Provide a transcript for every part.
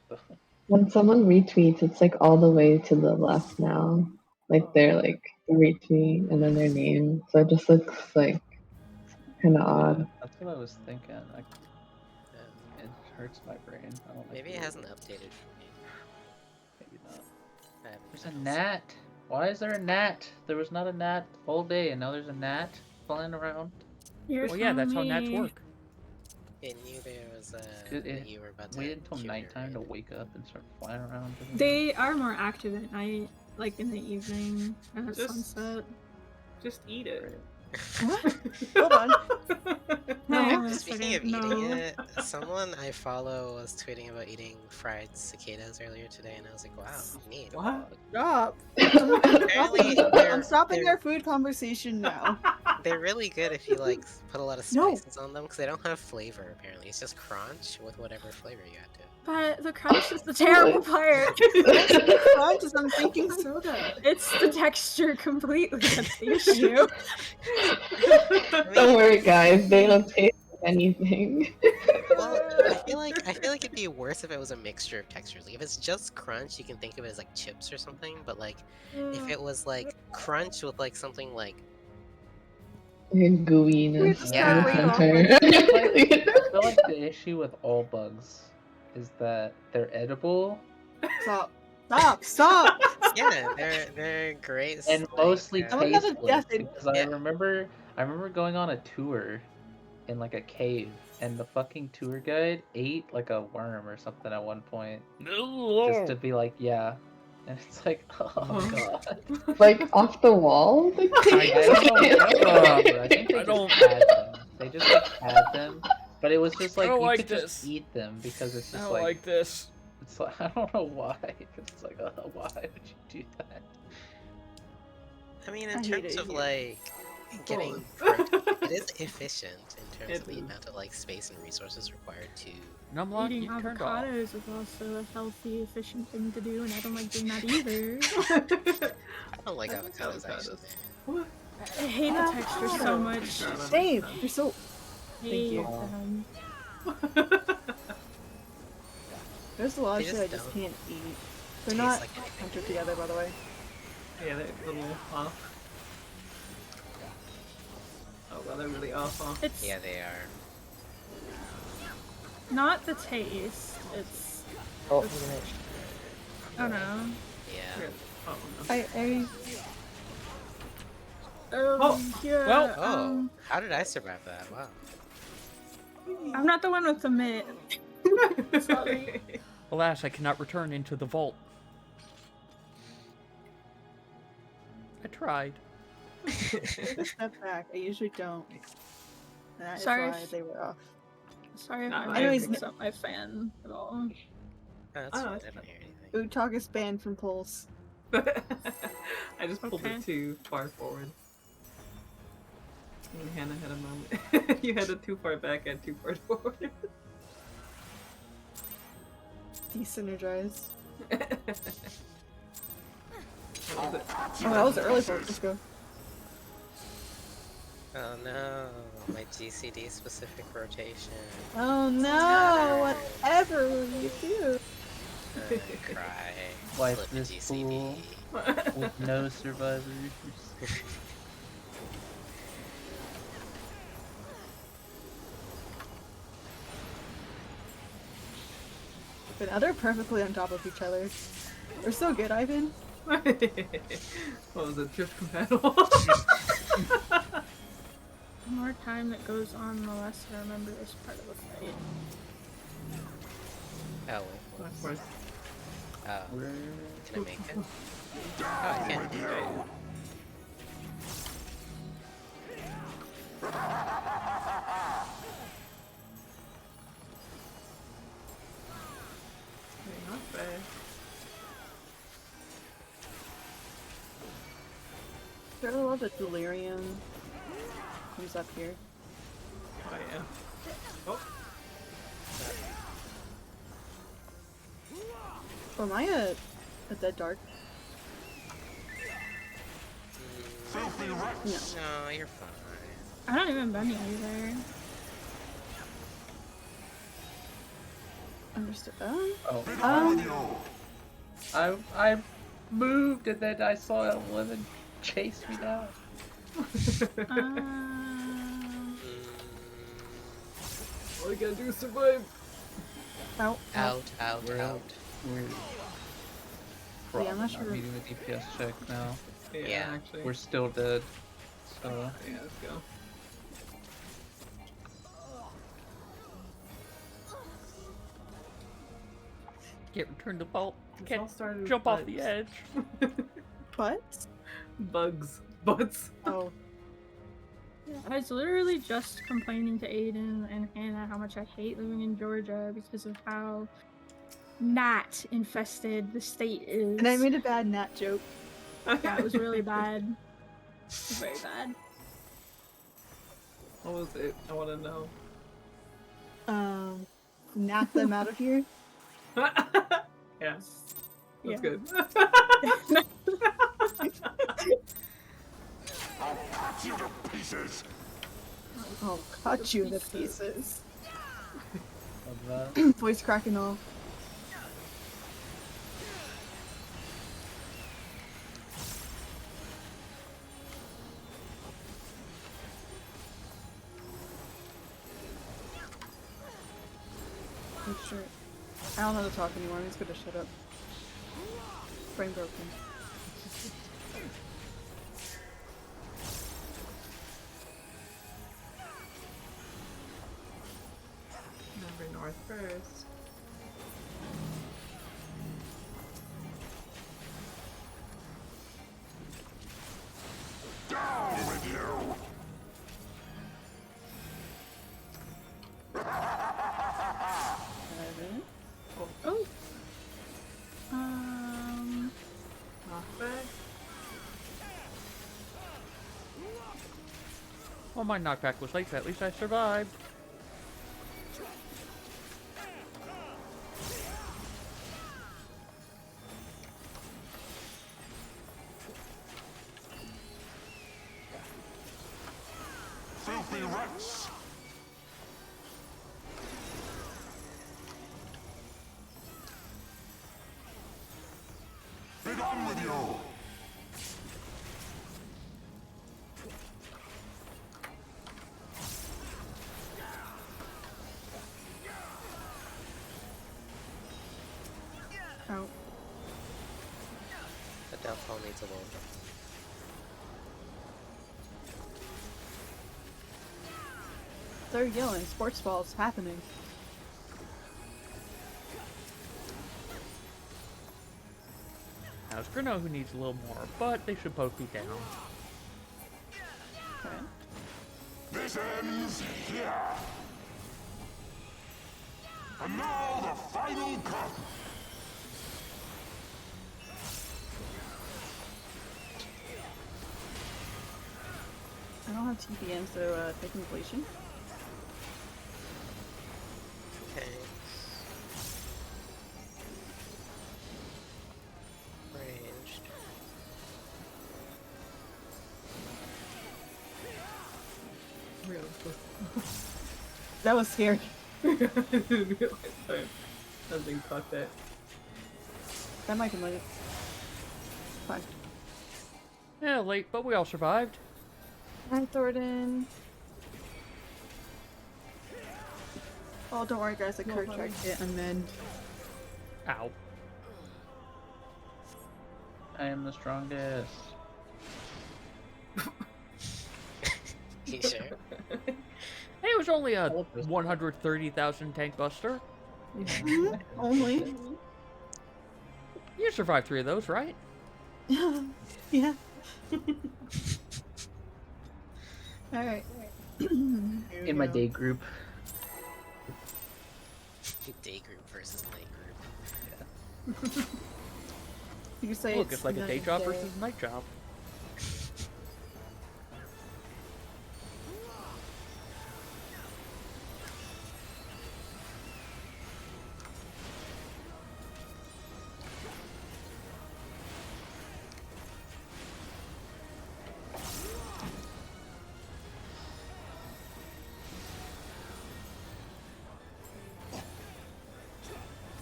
bad though. When someone retweets, it's like all the way to the left now. Like they're like the retweet and then their name. So it just looks like kind of odd. That's what I was thinking. It hurts my brain. I don't like Maybe it hasn't updated for me. Maybe not. There's a I don't gnat. Why is there a gnat? There was not a gnat all day, and now there's a gnat flying around. Well, yeah, that's how gnats work. I knew there was It you were about to wait until cure your nighttime to raid. wake up and start flying around. They are more active at night, like in the evening and at sunset. Just eat it. What? Hold on. No, Speaking of eating it, someone I follow was tweeting about eating fried cicadas earlier today, and I was like, wow, neat. What? Stop. Apparently, I'm stopping our food conversation now. They're really good if you like put a lot of spices on them, because they don't have flavor, apparently. It's just crunch with whatever flavor you add to it. But the crunch is the terrible part. Crunch is I'm thinking soda. It's the texture completely. That's the issue. Don't worry, guys. They don't taste like anything. Well, I feel like it'd be worse if it was a mixture of textures. Like if it's just crunch, you can think of it as like chips or something. But like if it was like crunch with like something like Gooiness Yeah. in the center. I feel like the issue with all bugs is that they're edible. Stop. Stop. Yeah, they're great. And like, mostly another tasteless. death Because I remember going on a tour in like a cave, and the fucking tour guide ate like a worm or something at one point, just to be like, yeah. And it's like, oh god. Like off the wall? I don't know. I think they just had them. They just like had them, but it was just like you could just eat them because it's just like this. It's like I don't know why. It's like, why would you do that? I mean, in terms of like getting protein, it is efficient in terms of the amount of like space and resources required to. Eating avocados is also a healthy, efficient thing to do, and I don't like doing that either. I don't like avocados actually. I hate the texture so much. Dave, you're so. Thank you. There's a lot of shit I just can't eat. They're not hunted together, by the way. Yeah, they're a little off. Oh well, they're really off, huh? Yeah, they are. Not the taste. It's. Oh, I don't know. Yeah. Yeah. Well, how did I survive that? Wow. I'm not the one with the mitt. Sorry. Alas, I cannot return into the vault. I tried. Step back. I usually don't. That is Sorry why they were off. Sorry if No, I anyways, mix up my fan at all. That's fine. I don't hear anything. Utah is banned from Pulse. I just pulled it too far forward. And Hannah had a moment. You had it too far back and too far forward. Desynergized. Oh, that was early for it. Let's go. Oh no, my GCD specific rotation. Oh no, whatever will you do? Cry. Wipe Flip this GCD. pool with no survivors. But now they're perfectly on top of each other. We're so good, Ivan. What was it? Drift compatible? The more time that goes on, the less I remember this part of the fight. Oh, wait. Of course. Can I make it? Oh, I can. Not bad. There's a lot of delirium. Comes up here. Oh yeah. Oh. Oh, am I a dead dark? No, you're fine. I don't even bunny either. Understood. Oh. I moved and then I saw a woman chase me down. All we gotta do is survive. Out. Out. We're Yeah, I'm not probably sure. meeting the DPS check now. Yeah, actually. We're still dead. So Yeah, let's go. Can't return the vault. This Can't all started with jump off the bugs. edge. Butts? Bugs. Butts. Oh. I was literally just complaining to Aiden and Hannah how much I hate living in Georgia because of how gnat infested the state is. And I made a bad gnat joke. Yeah, it was really bad. It was very bad. What was it? I want to know. Gnat them out of here. Yeah. That's Yeah. good. I'll cut you to pieces. I'll cut you to pieces. of that. Voice cracking off. Oh, sure. I don't know how to talk anymore. I'm just gonna shut up. Brain broken. Remember north first. Down with you. Oh. Knockback. Well, my knockback was late, but at least I survived. Filthy rats. Be gone with you. Out. The downfall needs a little bit. They're yelling. Sports ball's happening. Now it's Grino who needs a little more, but they should both be down. Okay. This ends here. And now the final cut. I don't have TPM, so take inflation. Okay. Ranged. Really? That was scary. I didn't realize I didn't caught that. That might be late. Fine. Yeah, late, but we all survived. Hi, Thornton. Oh, don't worry, guys. I card tracked it and then. Ow. I am the strongest. You sure? Hey, it was only a 130,000 tank buster. Only. You survived 3 of those, right? Yeah. Alright. In my day group. Day group versus night group. You say Look, it's like a day job versus a night job.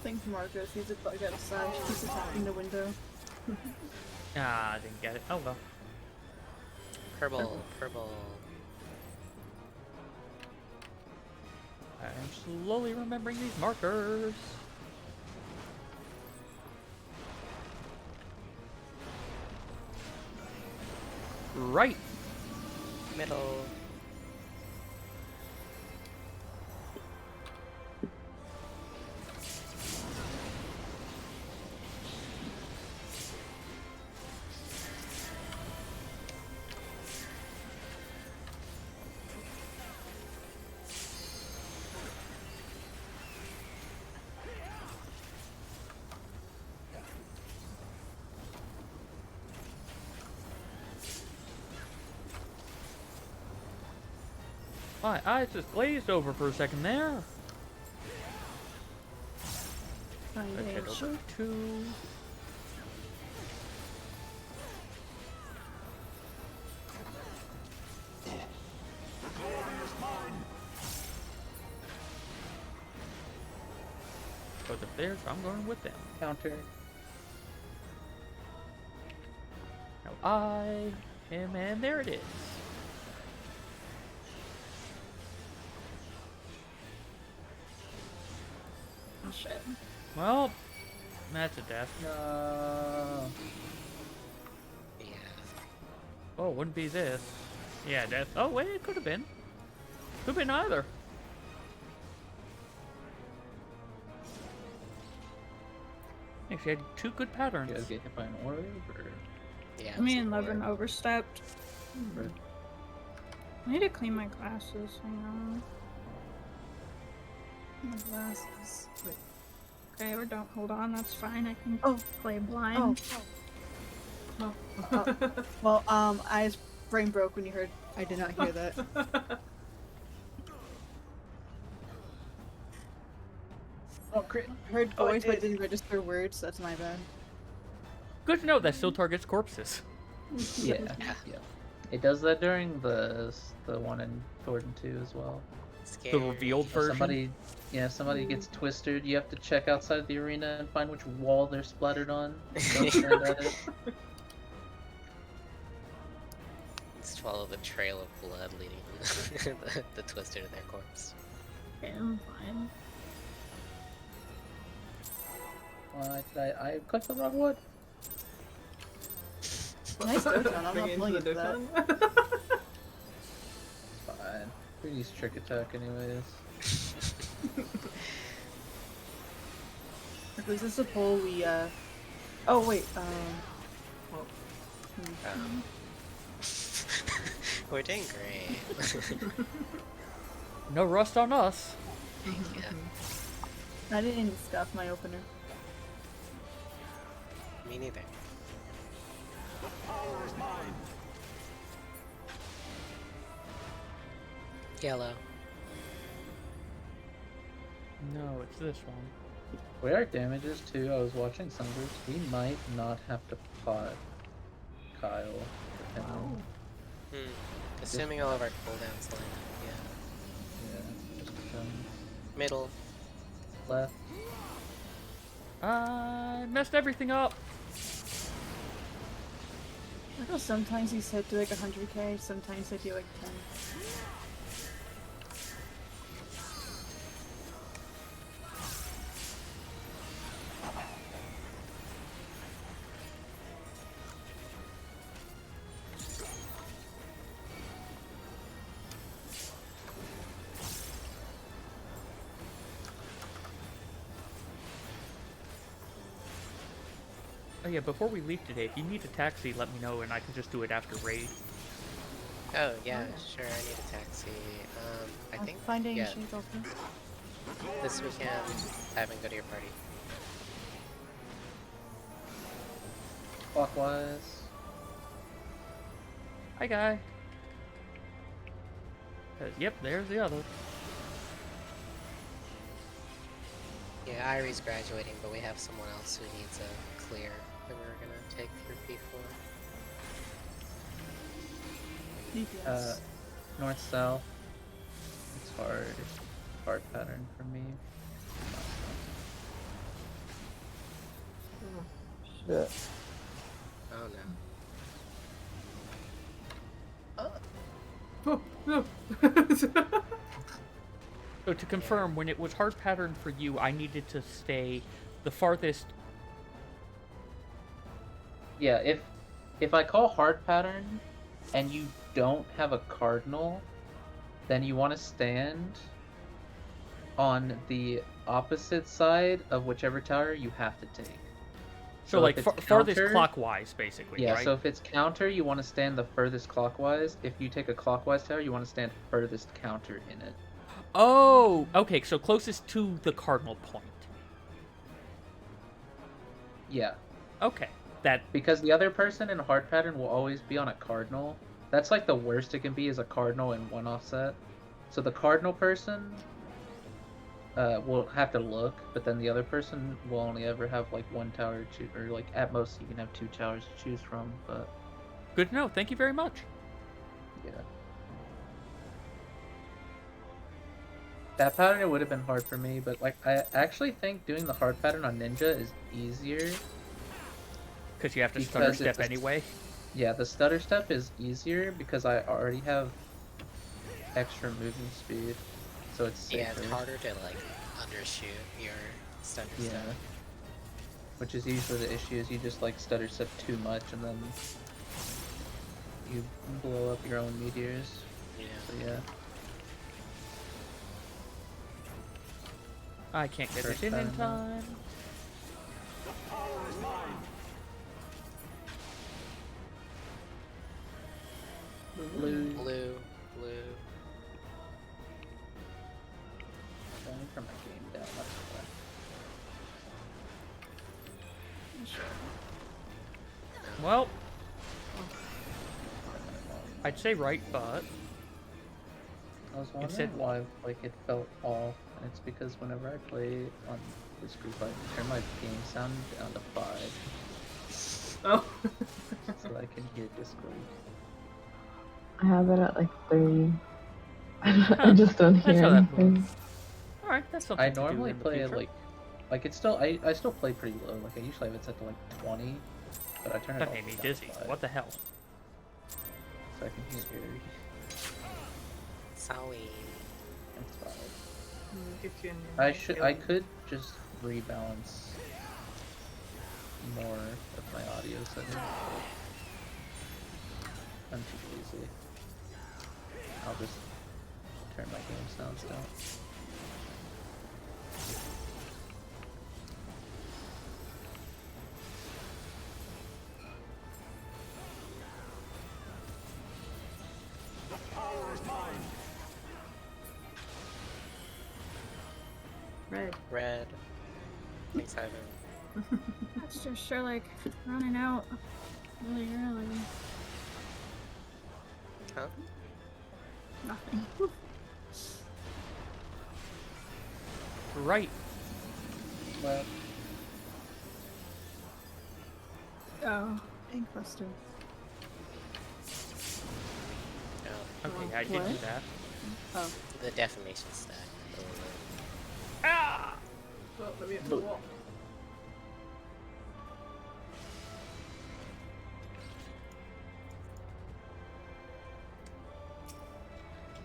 thing for Marcos. He's a bug outside. He's attacking the window. Ah, I didn't get it. Oh well. Purple, purple. I'm slowly remembering these markers. Right. Middle. My eyes just glazed over for a second there. Let's head over to... Both up there, so I'm going with them. Counter. Now I am, and there it is. Oh shit. Well, that's a death. No. Yeah. Oh, it wouldn't be this. Yeah, death. Oh, wait, it could have been. Could have been either. Actually, had two good patterns. You guys get hit by an orb, or? Yeah. Me it's and like Levin more- overstepped. Right. I need to clean my glasses. Hang on. My glasses. Wait. Okay, or don't hold on. That's fine. I can Oh. play blind. Well, I brain broke when you heard. I did not hear that. Oh, crit. Heard Oh, I voice, but did. didn't register words. That's my bad. Good to know that still targets corpses. Yeah. Yeah. It does that during the one in Thornton 2 as well. Scary. The revealed If version. somebody gets twisted, you have to check outside the arena and find which wall they're splattered on. Don't stand at it. Just follow the trail of blood leading the twister to their corpse. Okay, I'm fine. Why did I clicked the wrong one? Nice Dokkan, I'm not Bring it pulling into into the that. Dokkan. It's fine. We use trick attack anyways. Is this a poll we, Oh, wait, We're doing great. No rust on us. Yeah. I didn't scuff my opener. Me neither. The power is mine. Yellow. No, it's this one. We are damages too. I was watching some groups. We might not have to pot Kyle. Depending. Assuming all of our cooldowns line up, yeah. Yeah. Just Middle. left. I messed everything up. I know sometimes he said do like 100k, sometimes I do like 10. Oh yeah, before we leave today, if you need a taxi, let me know and I can just do it after raid. Oh, yeah, sure, I need a taxi. I think, Finding yeah, shade open. this weekend, have him go to your party. Clockwise. Hi, guy. Yep, there's the other. Yeah, Irie's graduating, but we have someone else who needs a clear that we're gonna take through P4. DPS. North south. It's hard pattern for me. Yeah. Oh Oh, no. So to confirm, when it was hard pattern for you, I needed to stay the farthest. Yeah, if I call hard pattern and you don't have a cardinal, then you want to stand on the opposite side of whichever tower you have to take. So like if it's farthest counter, clockwise, basically, yeah, right? so if it's counter, you want to stand the furthest clockwise. If you take a clockwise tower, you want to stand furthest counter in it. Oh, okay, so closest to the cardinal point. Yeah. Okay, that... Because the other person in hard pattern will always be on a cardinal. That's like the worst it can be is a cardinal and one offset. So the cardinal person will have to look, but then the other person will only ever have like one tower to, or like at most you can have 2 towers to choose from, but... Good to know, thank you very much. Yeah. That pattern, it would have been hard for me, but like I actually think doing the hard pattern on Ninja is easier. Because you have to stutter Because step anyway? Yeah, the stutter step is easier because I already have extra movement speed, so it's safer. Yeah, it's harder to like undershoot your stutter step. Which is usually the issue, is you just like stutter step too much and then you blow up your own meteors. Yeah. So yeah. I can't get First this in time. time. The power is mine. Blue. Blue. Let me turn my game down. That's Well, I'd say right, but... I was wondering why like it felt off, and it's because whenever I play on this group, I turn my game sound down to 5. Oh. So I can hear Discord. I have it at like 30. I just don't hear anything. Alright, that's something I to do normally in the play future. it like it's still I still play pretty low. Like I usually have it set to like 20, but I turn it That all made me down dizzy. to 5, What the hell? so I can hear Gary. Sorry. That's fine. Get you in I could just rebalance more of my audio settings. I'm too lazy. I'll just turn my game sounds down. The power is mine. Red. Thanks, Ivan. That's just sure like running out really early. Huh? Nothing. Right. Well, Oh. Egg cluster. Oh, Okay, I did do What? that. Oh. the defamation stack. Ah! Oh, let me hit the wall.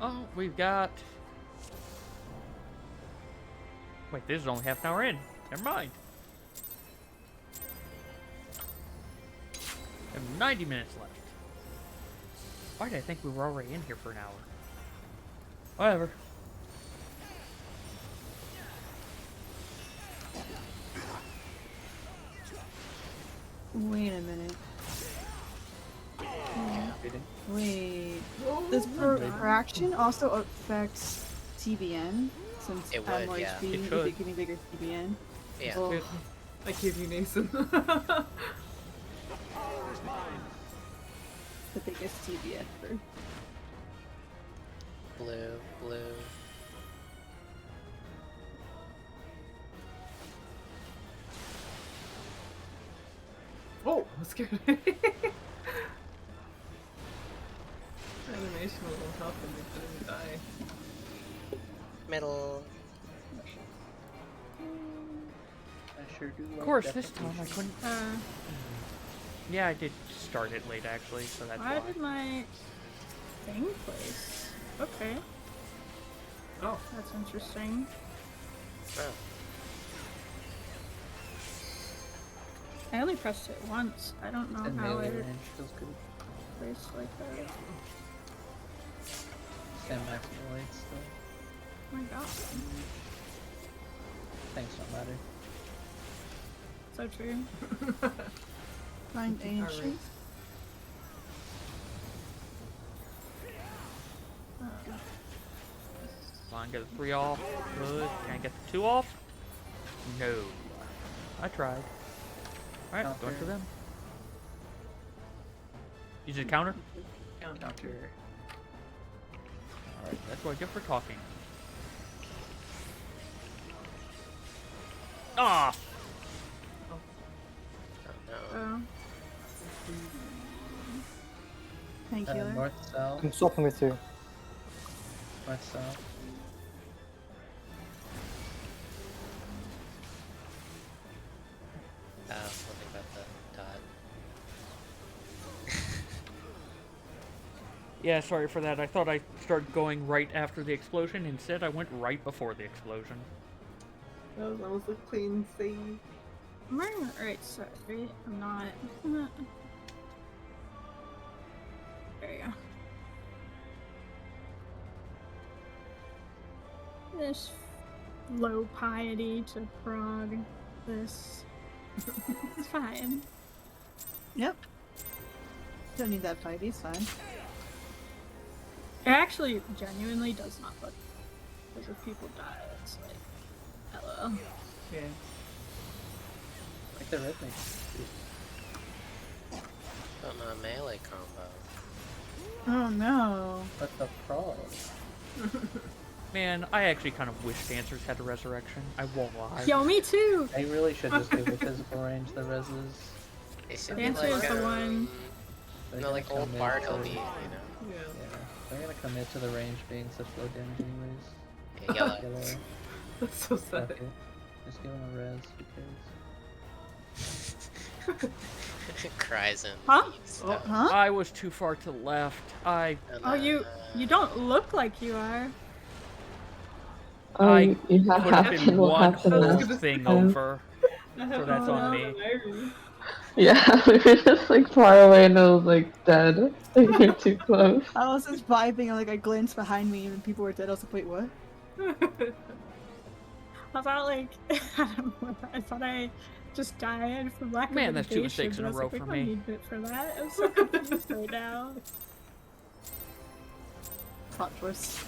Oh, we've got... Wait, this is only half an hour in. Never mind. We have 90 minutes left. Why did I think we were already in here for an hour? Whatever. Wait a minute. reading. Wait. This fraction also affects TBN since It add would, more yeah. HP, It you should. get getting bigger TBN. Yeah. Oh, I give you Nathan. The power is mine. the biggest TBN ever. Blue. Oh, I'm scared. Animation was on top of me, couldn't die. Middle. I sure do. Of course, this time I couldn't. Yeah, I did start it late actually, so that's why. Why did my thing place? Okay. Oh. That's interesting. Oh. I only pressed it once. I don't know And how melee it range feels good. placed like that. Stand max melee still. Oh my god. Things don't matter. So true. Find ancient. Alright. Come on, get the 3 off. Good. Can I get the 2 off? No. I tried. Alright, going for them. Use a counter? Counter. Alright, that's what I get for talking. Ah! Oh no. Oh. Thank you. North, south. I'm swapping with you. North, south. Something about the dot. Yeah, sorry for that. I thought I started going right after the explosion. Instead, I went right before the explosion. That was almost a clean save. I'm wearing the right side, right? I'm not. There you go. This low piety to Prog. This. It's fine. Yep. Don't need that fight, he's fine. It actually genuinely does not look. Because if people die, it's like, hello. Yeah. Like the rhythmic. But my melee combo. Oh no. But the Prog. Man, I actually kind of wish dancers had a resurrection. I won't lie. Yo, me too! They really should just give the physical range the reses. It should Dancer be is like, the one. They're no, gonna like old commit Bard to- will be, you know. Yeah. Yeah, they're gonna commit to the range being such low damage anyways. Yeah, yellow. Yellow. That's so sad. Fuck it. Just give them a res, who cares? Cries and Huh? leaves. Oh, Huh? I was too far to the left. And, Oh, you don't look like you are. Oh, I you have could have happened. been What one happened whole last thing time? over. So that's on me. Yeah, we were just like far away and I was like dead. Like you're too close. I was just vibing and like I glanced behind me and people were dead. I was like, wait, what? I thought like I thought I just died from lack Man, of that's 2 mitigation, mistakes in but a I was row like, we for don't me. need it for that. I'm so confused right now. Plot twist.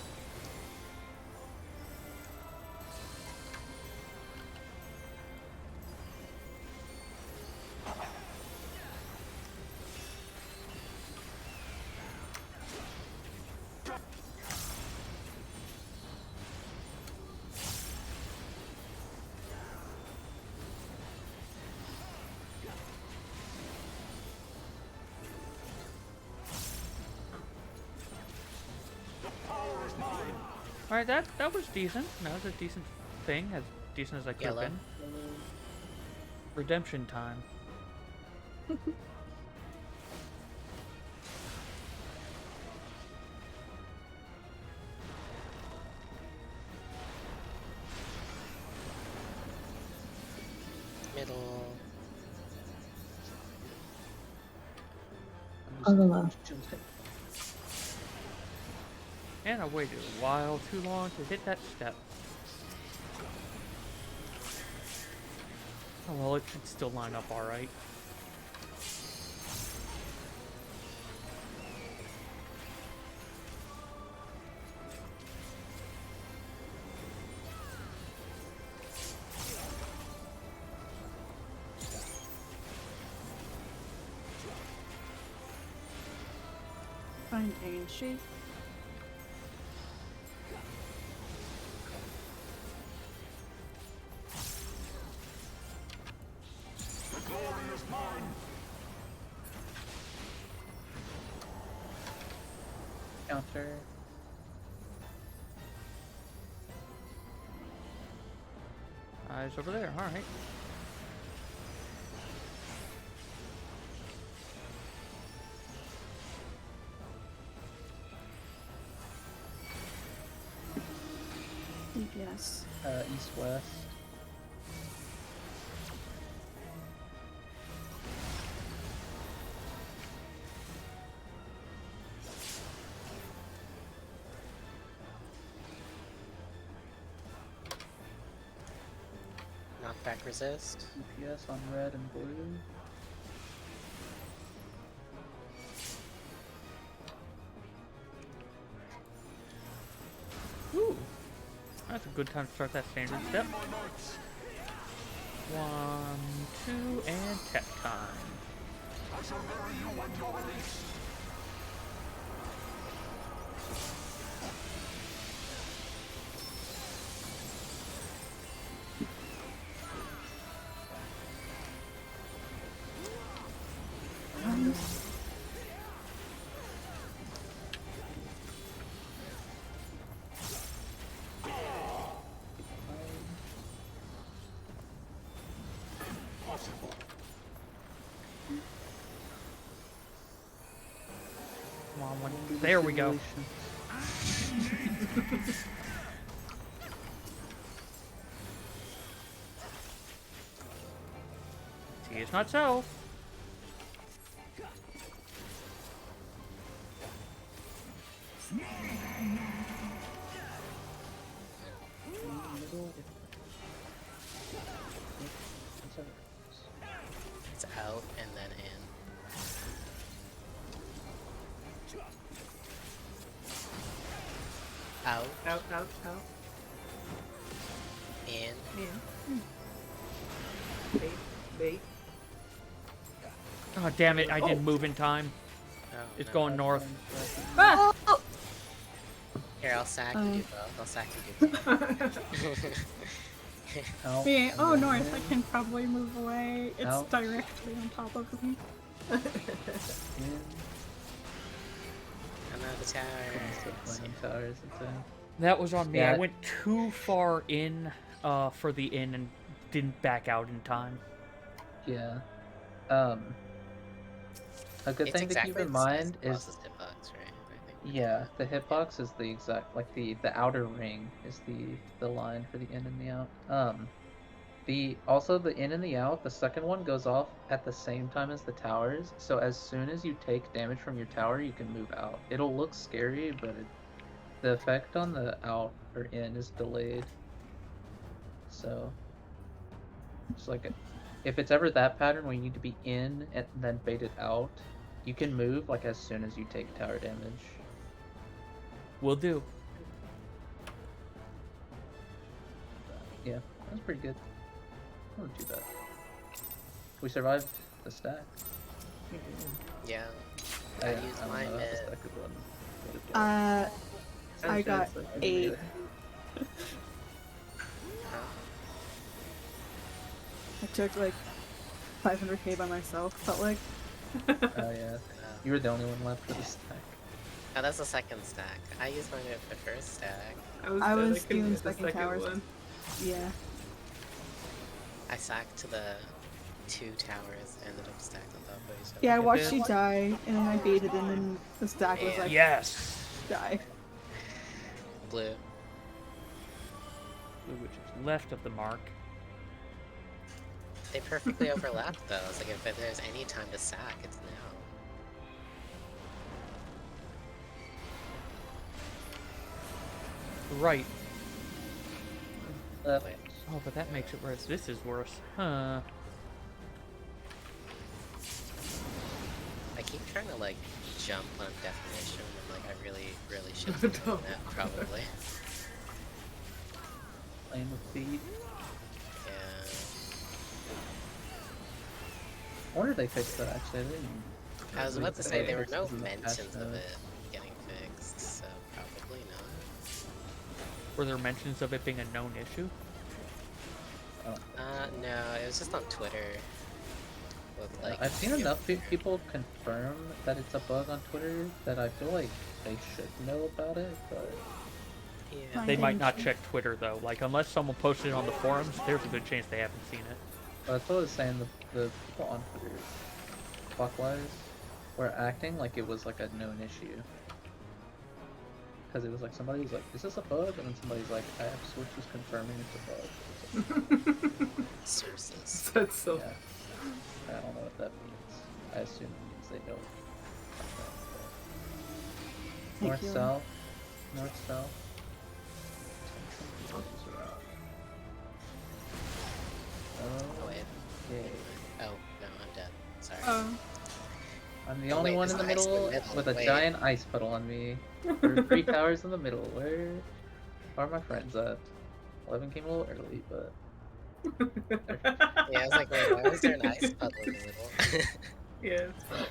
Alright, that was decent. That was a decent thing, as decent as I could have Yellow. been. Redemption time. Middle. On the left. And I waited a while too long to hit that step. Oh well, it should still line up alright. Find ancient. Counter. It's over there, alright. Yes. East-west. Knockback resist. DPS on red and blue. Ooh. That's a good time to start that standard step. 1, 2, and tap time. I shall bury you at your release. Come on, there we go. See, it's not so. It's out and then in. Out. Out. In. Yeah. Bait. Oh, damn it, I didn't move in time. Oh, It's no. going north. Ah! Here, I'll sack you both. I'll sack you both. Out. Me, oh, and north, then I can probably move away. It's Out. directly on top of me. in. I'm out of the tower. Still playing towers at time. That was on me. Yeah. I went too far in for the inn and didn't back out in time. Yeah. A good It's thing to keep exactly in the size mind of is, Boss's hitbox, right? I think. yeah, the hitbox is the exact, like the outer ring is the line for the in and the out. Also the in and the out, the second one goes off at the same time as the towers. So as soon as you take damage from your tower, you can move out. It'll look scary, but the effect on the out or in is delayed. So, it's like if it's ever that pattern where you need to be in and then bait it out, you can move like as soon as you take tower damage. Will do. Yeah, that's pretty good. Not too bad. We survived the stack. Yeah. I I don't used know my if the mid. stack would run. I got 8. I took like 500k by myself, felt like. Oh yeah, you were the only one left for the stack. Oh, that's the second stack. I used my mid for the first stack. I was couldn't doing get the second towers. one. Yeah. I sacked to the 2 towers, ended up stacked on top of each other. Yeah, I Get watched this? you die, and then I baited, and then the stack was like, Yes! die. Blue. Which is left of the mark. They perfectly overlapped though. It's like if there's any time to sack, it's now. Right. Left. Wait. Oh, but that makes it worse. This is worse. Huh. I keep trying to like jump on definition, and like I really should be doing that probably. Playing with feet. Yeah. I wonder if they fixed that actually. I didn't I was about to say there were no Fixes in the patch mentions of notes. it getting fixed, so probably not. Were there mentions of it being a known issue? No, it was just on Twitter. With, like, I've seen enough people confirm that it's a bug on Twitter that I feel like they should know about it, but Yeah. They might not check Twitter though. Like unless someone posted it on the forums, there's a good chance they haven't seen it. that's what I was saying. The people on Twitter, clockwise, were acting like it was like a known issue. because it was like somebody was like, "Is this a bug?" And then somebody's like, "I have sources confirming it's a bug." Sources. That's so. Yeah. I don't know what that means. I assume it means they know. North, south. North, south. Oh, wait. Okay. Oh, no, I'm dead. Sorry. I'm the only wait, one in the there's ice in the middle middle, with a wait. giant ice puddle on me. There are 3 towers in the middle. Where are my friends at? 11 came a little early, but... Yeah, I was like, wait, why was there an ice puddle in the middle? Yeah, it's fine.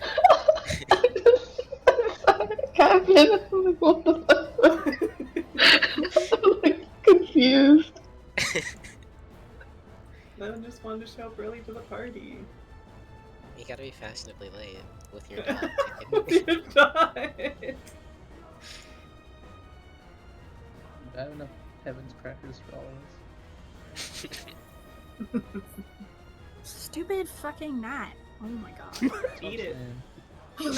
Captain, I'm like, what the fuck? I'm like, confused. I just wanted to show up early to the party. You gotta be fashionably late with your dog. With your dog. I have enough heaven's crackers for all of us. Stupid fucking gnat. Oh my god. Eat it.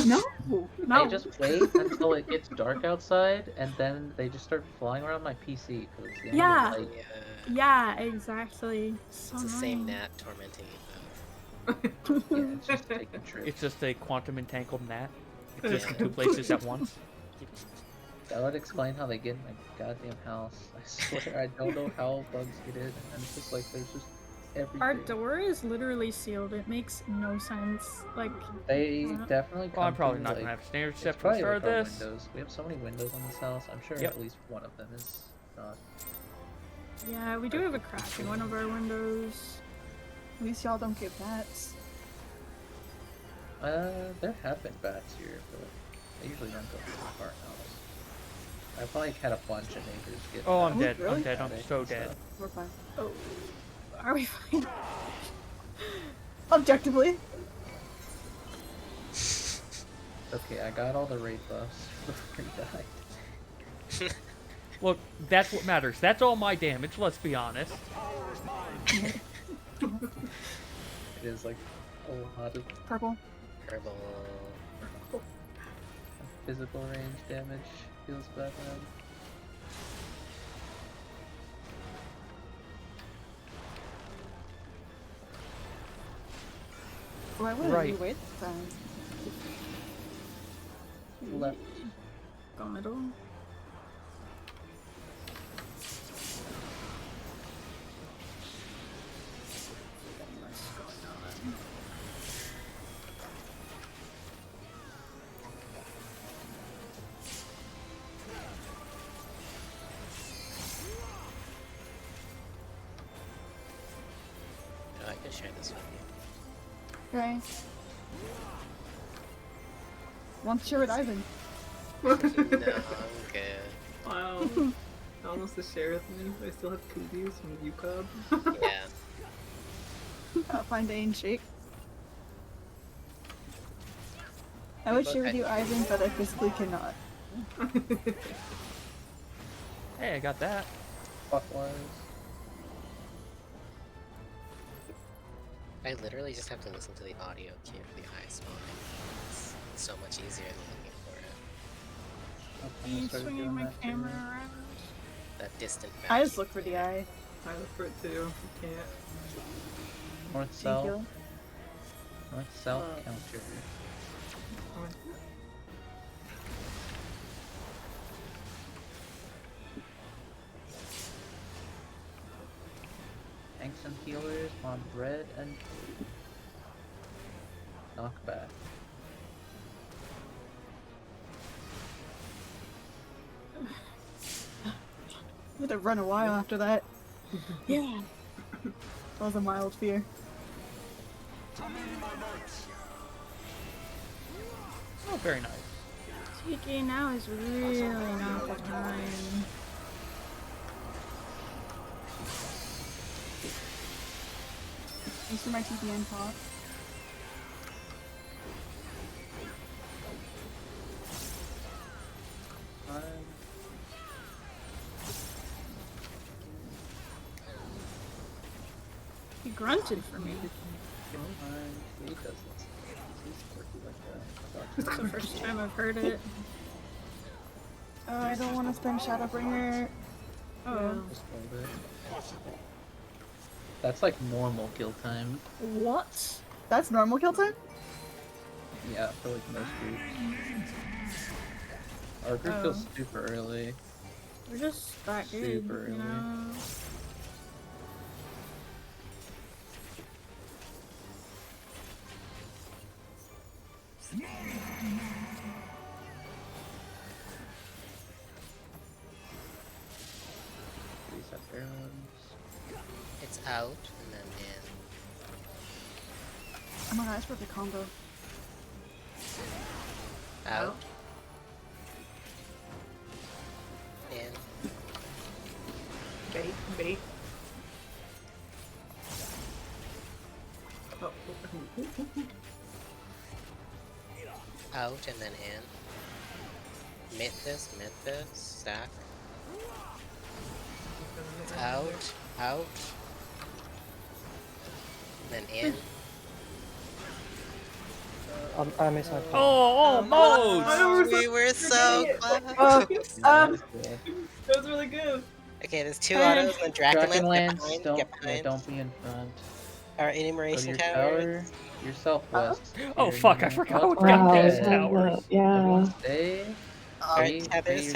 No! No! They just wait until it gets dark outside, and then they just start flying around my PC. Cause it's the end Yeah. of the night. Yeah, exactly. So It's the same annoying. gnat tormenting you both. Yeah, it's just taking trips. It's just a quantum entangled gnat. Exists in 2 places at once. That would explain how they get in my goddamn house. I swear, I don't know how bugs get in, and it's just like there's just everything. Our door is literally sealed. It makes no sense. Like, They definitely come Well, I'm probably through, not like, gonna have standard it's step for the probably start of like our this. windows. We have so many windows on this house. I'm sure Yep. at least one of them is not. yeah, we do have a crack in one of our windows. At least y'all don't get bats. There have been bats here, but they usually don't go through our house. I probably had a bunch of neighbors get. Oh, I'm Oh, dead. really? I'm dead. I'm static so and dead. stuff. We're fine. Oh. Are we fine? Objectively. Okay, I got all the raid buffs before he died. Look, that's what matters. That's all my damage, let's be honest. It is like a lot of Purple. Herbal. physical range damage. Feels bad. Why would Right. you wait this time? Left. Go middle. Oh, I can share this with you. Okay. Want to share with Ivan? No, I'm good. Wow. Almost a share with me. I still have cooties from the UCOB. Yeah. I'll find a and shake. I would share with you, Ivan, but I physically cannot. Hey, I got that. Fuck wise. I literally just have to listen to the audio cue for the eye spawning. It's so much easier than looking for it. I'm gonna I'm start swinging doing my that camera too. around. That distant I just vacuum look for the there. eye. I look for it too. You can't. North, Thank south. you. North, south counter. Tanks and healers on red and blue. Knockback. I had to run a while after that. Yeah. That was a mild fear. Oh, very nice. TK now is really not the time. You see my TPN pop? He grunted for me. He does this. He's quirky like that. It's the first time I've heard it. I don't want to spend Shadowbringer. Oh. Just hold it. That's like normal kill time. What? That's normal kill time? Yeah, for like most groups. Our group kills super early. We're just that good, Super you early. know? These have barrels. It's out and then in. Oh my god, it's perfect combo. Out. In. Bait, bait. Oh. Out and then in. Mid this, stack. Out, out. Then in. I missed my Oh, almost! We were so close. That was good. That was really good. Okay, there's 2 autos and then Dragonlance, get behind. don't be in front. Our Go to enumeration your tower. tower, your southwest. Oh Here, fuck, I you know. forgot Oh, we it's got Wow, these dead. towers. yeah. Everyone stay. Alright, tethers.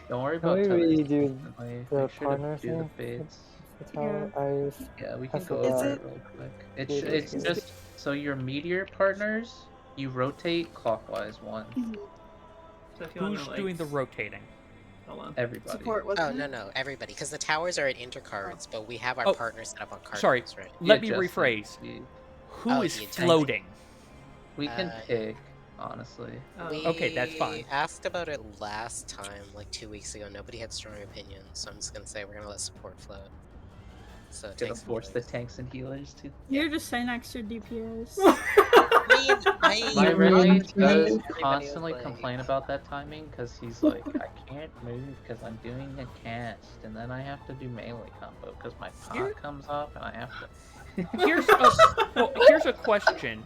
Don't worry Can about we tethers. really do Instantly. the Make sure to partner do the thing? fades. That's how I Yeah, we I can go forgot. over it real quick. It's Wait, it's wait. just so your meteor partners, you rotate clockwise one. So if you wanna, Who's like, doing the rotating? Hold on. Everybody. Support, Oh, wasn't it? no, everybody. Because the towers are at intercards, but we have our Oh, partners set up on card sorry. games, right? Let me Adjusting rephrase. speed. Who is the adjusting. floating? We can Uh, pick, honestly. We Okay, that's fine. asked about it last time, like 2 weeks ago. Nobody had strong opinions, so I'm just gonna say we're gonna let support float. So Gonna tanks and force the healers. tanks and healers to. You're just saying extra DPS. My roommate does everybody was constantly like- complain about that timing because he's like, I can't move because I'm doing a cast and then I have to do melee combo because my Here- pot comes off and I have to. Here's a question.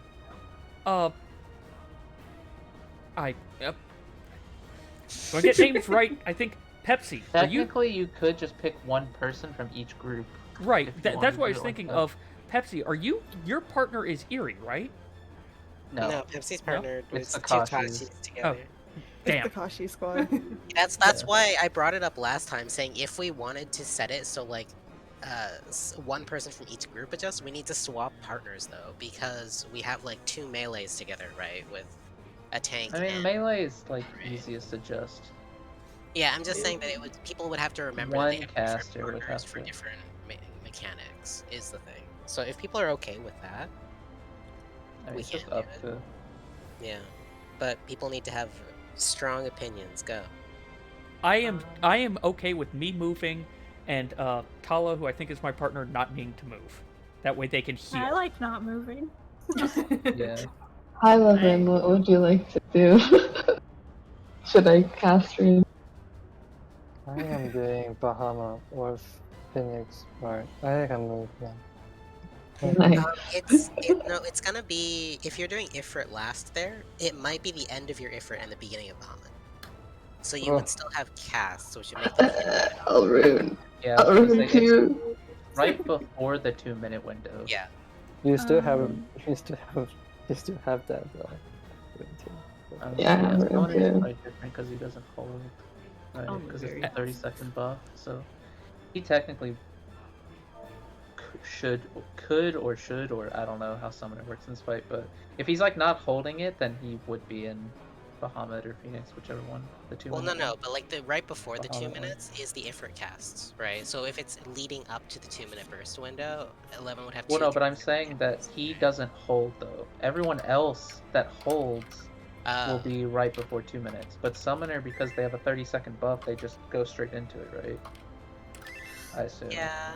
Do I get names right? I think Pepsi. Are you Technically, you could just pick one person from each group. right? if you That's wanted what I to was do it like thinking that. of. Pepsi, are you? Your partner is Eerie, right? No, Pepsi's partnered with It's two Akashi's. Takashis together. Damn. It's the Kashi squad. That's Yeah. why I brought it up last time, saying if we wanted to set it so like one person from each group adjusts, we need to swap partners though, because we have like 2 melees together, right? With a tank. I mean, and... melee is like easiest to adjust. Yeah, I'm just saying that people would have to remember One that they have different caster would partners have for to. different mechanics. Is the thing. So if people are okay with that, I mean, we it's can just do up it. to. Yeah, but people need to have strong opinions. Go. I am okay with me moving, and Tala, who I think is my partner, not needing to move. That way they can heal. I like not moving. Yeah. Hi, Levin. What would you like to do? Should I castrate? I am doing Bahama or Phoenix, right? I think I'm moving now. Nice. It's gonna be if you're doing Ifrit last there, it might be the end of your Ifrit and the beginning of Bahamut. So you would still have casts, which would make the I'll ruin. Yeah, I'll I was gonna ruin say, it's too. right before the 2-minute window. Yeah. You still have Um, that Yeah, I have Summoner's it too. probably different because he doesn't hold. Right, Oh, because it's very a 30-second buff, so he technically could or should, or I don't know how Summoner works in this fight, but if he's like not holding it, then he would be in Bahamut or Phoenix, whichever one. The 2 Well, minute no, one. but like the right before the 2 Bahamut one. minutes is the Ifrit casts, right? So if it's leading up to the 2-minute burst window, 11 would have Well, two. no, but I'm saying that he doesn't hold though. Everyone else that holds will be right before 2 minutes. But Summoner, because they have a 30-second buff, they just go straight into it, right? I assume. Yeah.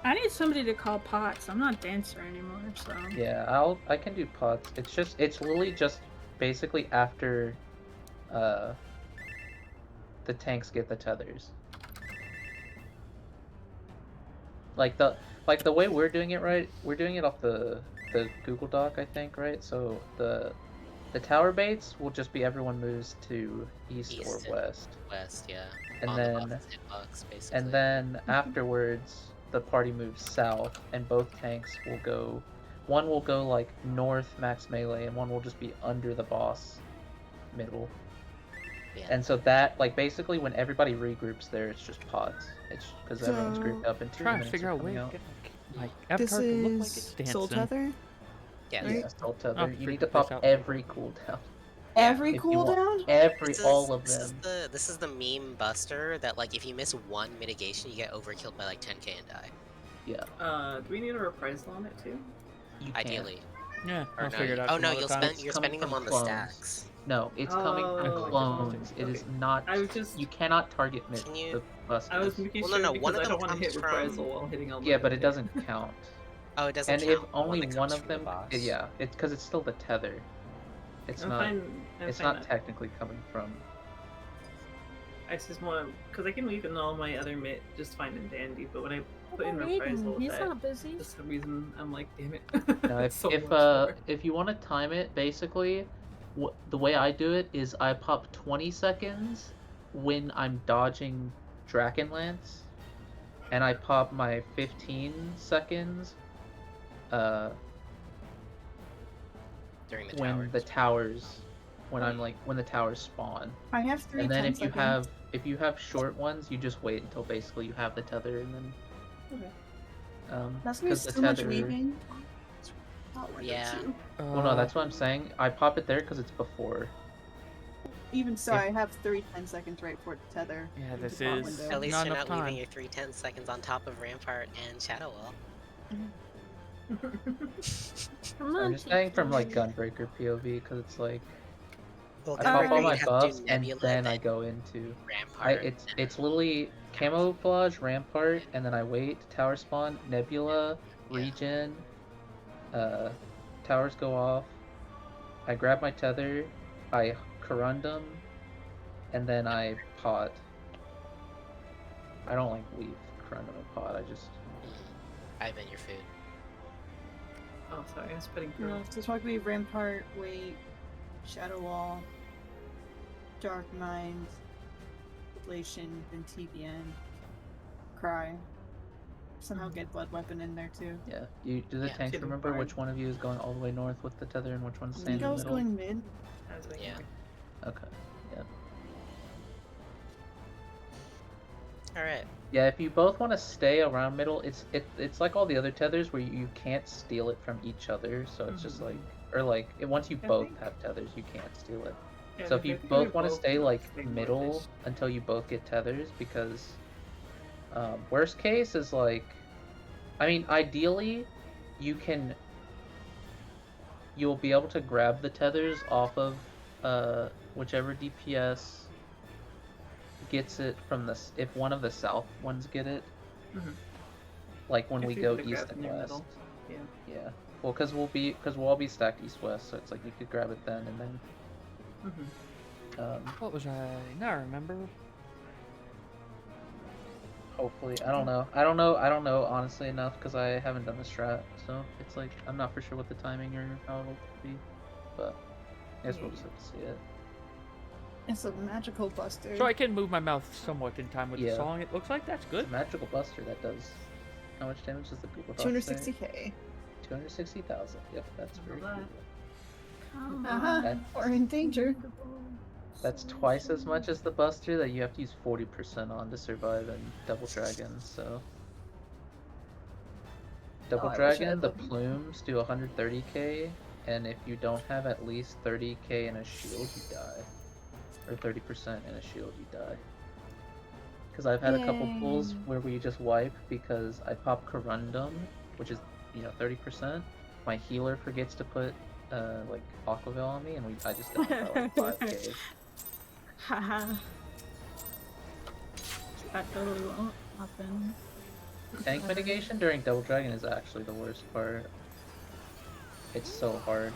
I need somebody to call pots. I'm not dancer anymore, so. Yeah, I can do pots. It's literally just basically after the tanks get the tethers. Like the way we're doing it, right? We're doing it off the the Google Doc, I think, right? So the tower baits will just be everyone moves to east or west. West, yeah. And On then the box's hitbox, basically. and then afterwards the party moves south, and both tanks will go. One will go like north max melee, and one will just be under the boss middle. Yeah. And so that, like, basically when everybody regroups there, it's just pods. It's because everyone's grouped up in 2 Trying minutes. to figure out where out. to get my avatar to look like it's dancing. Soul Tether? Yeah. Yeah, Soul Tether. Oh, You need freak to the place pop out. every cooldown. Every If you want- cooldown? all of them. This is the meme buster that, like, if you miss one mitigation, you get overkilled by like 10k and die. Yeah. Do we need a reprisal on it too? You Ideally. Yeah, Or I'll no, figure it out. oh some no, other you're time. spending them from on the clones. stacks. No, it's coming from Oh, clones. It is okay. not. I was just. You cannot target Can you- the busters. I was making Well, sure no, because one of I them don't want to comes hit from- reprisal while hitting all. Yeah, but it doesn't count. Oh, it doesn't And count. if The one only that one comes of from the them, box. yeah, it's because it's still the tether. It's I'm not. fine. It's not technically coming from. I just want because I can leave in all my other mitt just fine and dandy, but when I put in Aiden, reprisal, he's that not busy. for some reason I'm like, damn it. No, It's so much more. if you want to time it, basically, the way I do it is I pop 20 seconds when I'm dodging Dragonlance, and I pop my 15 seconds During the when towers. the towers, when the towers spawn. I have 3 And then 10 if you seconds. have short ones, you just wait until basically you have the tether, and then That's gonna be 'cause the so much tether- weaving. Not worth it Yeah. too. Well, no, that's what I'm saying. I pop it there because it's before. Even so, If- I have 3 10 seconds right for the tether. Yeah, into this bot is- window. At least Not you're enough not leaving time. your 3 10 seconds on top of Rampart and Shadow Wall. I'm just saying from like Gunbreaker POV because it's like Well, I pop all Gunbreaker, my you have to do buffs and Nebula, then I go into. Rampart. It's literally camouflage, rampart, and then I wait, tower spawn, nebula, regen, towers go off. I grab my tether, I corundum, and then I pod. I don't like leave corundum and pod. I just. I've been your food. Oh, sorry, I was putting through. No, so it's probably Rampart, Wait, Shadow Wall, Dark Mind, Ablation, then TBN, Cry. Somehow get Blood Weapon in there too. Yeah. Do the Yeah, tanks keep 'em remember fine. which one of you is going all the way north with the tether and which one's I staying think in I the was middle? going mid. I was like, Yeah. Okay. Yeah. Alright. Yeah, if you both want to stay around middle, it's like all the other tethers where you can't steal it from each other. So it's just like, or like once you I both think- have tethers, you can't steal it. Yeah, So if I you think both we want to stay like stay more middle fish. until you both get tethers, because worst case is like, I mean, ideally, you'll be able to grab the tethers off of whichever DPS gets it from if one of the south ones get it, Mhm. like when If we you go could've east grabbed and in your west. middle. Yeah. Yeah. Well, because we'll all be stacked east-west, so it's like you could grab it then and then. Mm-hmm. What was I? Now I remember. Hopefully, I don't know honestly enough because I haven't done the strat, so it's like I'm not for sure what the timing or how it'll be, but I guess we'll just have to see it. It's a magical buster. So I can move my mouth somewhat in time with the Yeah. song. It looks like that's It's good. a magical buster that does. How much damage does the Google Doc say? 260k. 260,000. Yep, that's very Alright. cool. Come Uh-huh. on. Or in danger. That's twice as much as the buster that you have to use 40% on to survive in Double Dragon, so. Double I wish I Dragon, had the one. plumes do 130k, and if you don't have at least 30k in a shield, you die. Or 30% in a shield, you die. Because I've had a couple pulls Yay. where we just wipe because I pop Corundum, which is, 30%. My healer forgets to put, like, Aquaville on me, and I just die by like 5k. Haha. That totally won't happen. Tank mitigation during Double Dragon is actually the worst part. It's so hard.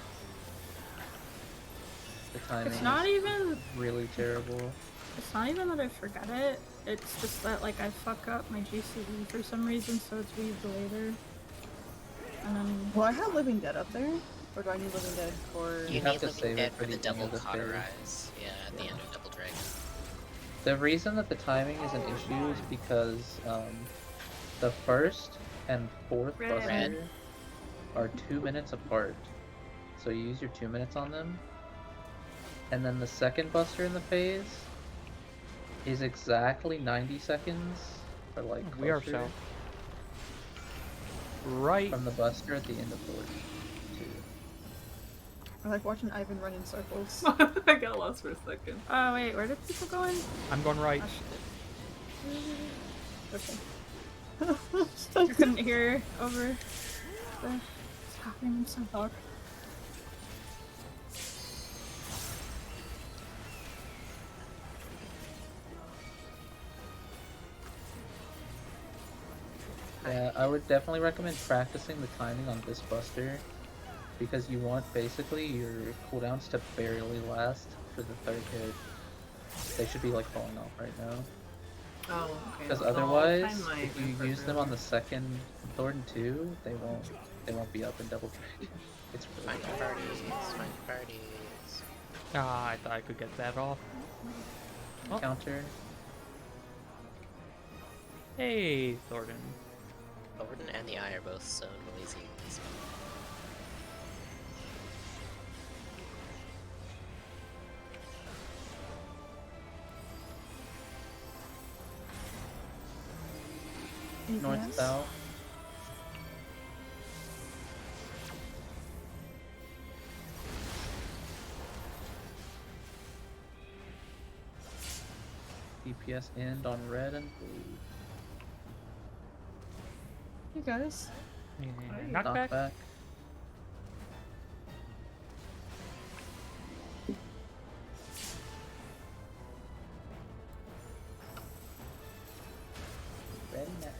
The timing It's not is even really terrible. It's not even that I forget it. It's just that like I fuck up my GCE for some reason, so it's weaved later. and then Well, I have Living Dead up there. Or do I need Living Dead for... You You have need to Living save it Dead for for the the end double of the phase. cauterize. Yeah, at the end of Double Dragon. The reason that the timing is an issue is because the first and fourth Red. buster are 2 minutes apart. So you use your 2 minutes on them. And then the second buster in the phase is exactly 90 seconds, or like We are closer, south. Right. from the buster at the end of Thor 2. I like watching Ivan run in circles. I got lost for a second. oh wait, where did people go in? I'm going right. Oh, shit. Okay. I couldn't hear over the talking and stuff. Talk. Yeah, I would definitely recommend practicing the timing on this buster, because you want basically your cooldowns to barely last for the third hit. They should be like falling off right now. Oh, okay. Because Well, I'll otherwise, find my if you input use them earlier. on the second Thornton 2, they won't be up in double dragon. It's really Find bad. parties, find parties. Ah, I thought I could get that off. Oh. Counter. Hey, Thornton. Overton and the Eye are both so noisy in this one. Anything North, else? south. DPS end on red and blue. You guys. And knockback. Knockback. Very nice.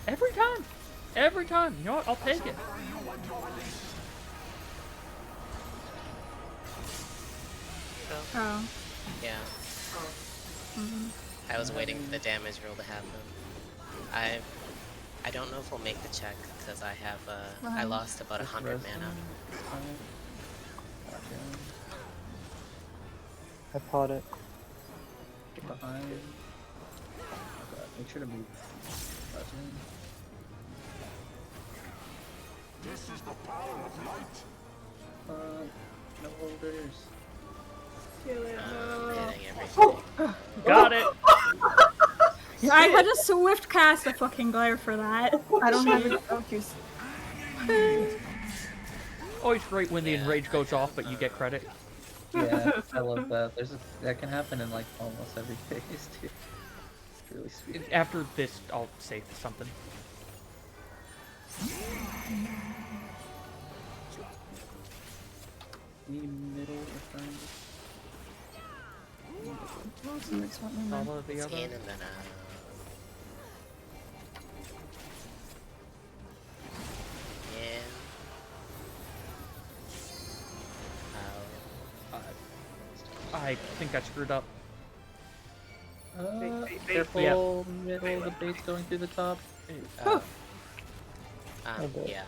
Every time. Every time. You know what? I'll take it. Oh. Yeah, Mhm. I was waiting for the damage roll to happen. I don't know if we'll make the check because I have I lost about 100 mana. I pot it. Get behind. Oh God, make sure to move. Button. This is the power of light. No holders. Kill it, no. Hitting everything. Got it. I had a swift cast a fucking glare for that. I don't have any focus. Always great when the Yeah, enrage goes I off, but you get credit. Yeah, I love that. That can happen in like almost every phase too. It's really sweet. After this, I'll say something. Need middle or front? What's the next one? Follow the It's other. in and then in. Out. I think I screwed up. Bait. Careful, middle, the bait's going through the top. Oh, Okay. yeah.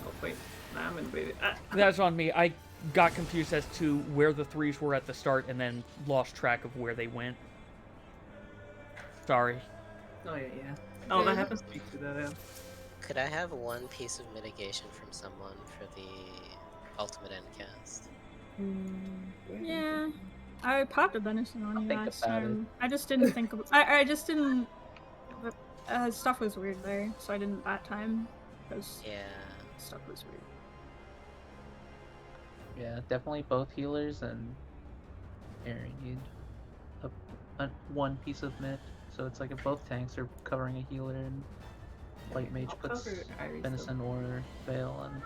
Oh wait, nah, I'm invaded. That's on me. I got confused as to where the threes were at the start and then lost track of where they went. Sorry. Oh yeah. Oh, that happens to me too. That Could I have one piece of mitigation from someone for the ultimate end cast? Yeah. I popped a venison on you think last about time. I just didn't think of I just didn't stuff was weird there, so I didn't that time. Because Yeah. stuff was weird. Yeah, definitely both healers and Aaron need a one piece of mid. So it's like if both tanks are covering a healer and light mage I'll puts cover Iris, venison or veil on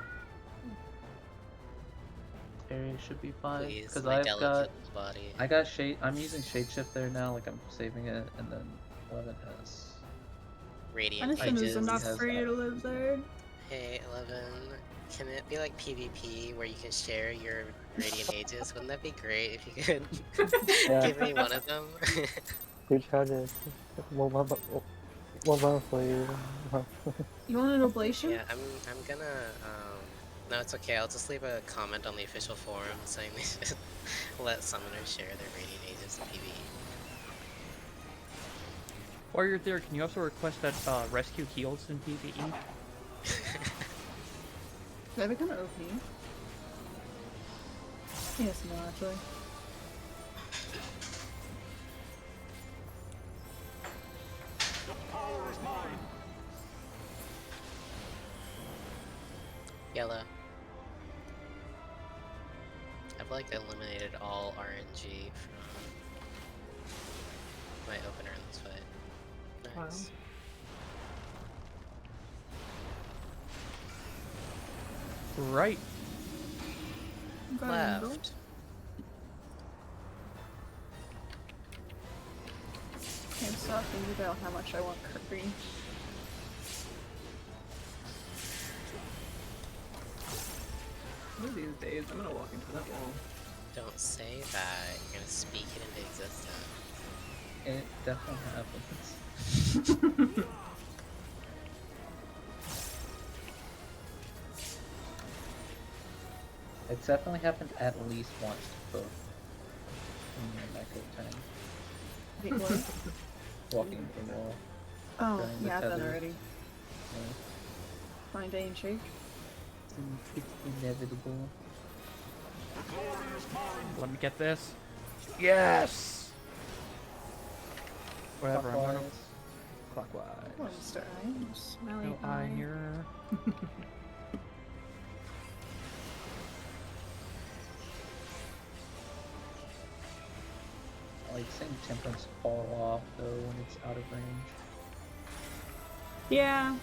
area should be fine. Please, Because my I've delicate got body. I got shade. I'm using shade shift there now. Like I'm saving it, and then 11 has. Radiant Venison is Ages. enough has for you that. to live there. Hey, 11. Can it be like PvP where you can share your Radiant Ages? Wouldn't that be great if you could Yeah. give me one of them? recharge it. What about for you? You want an oblation? Yeah, I'm gonna no, it's okay. I'll just leave a comment on the official forum saying they should let summoners share their radiant ages in PvE. While you're there, can you also request that rescue heals in PvE? That'd be kind of OP. Yes, no, actually. The power is mine. Yellow. I've like eliminated all RNG from my opener in this fight. Nice. Right. Left. Can't stop thinking about how much I want Kirby. One of these days, I'm gonna walk into that wall. Don't say that. You're gonna speak it into existence. It definitely happens. It's definitely happened at least once to both. In my time. Wait, what? Walking into the wall. Oh, During the yeah, I've done tether. already. Yeah. Fine day and shake. It's inevitable. Let me get this. Yes! Whatever, I'm gonna... Clockwise. Oh, Mr. I. Smelly No eye here. I like seeing Temperance fall off though when it's out of range. Yeah.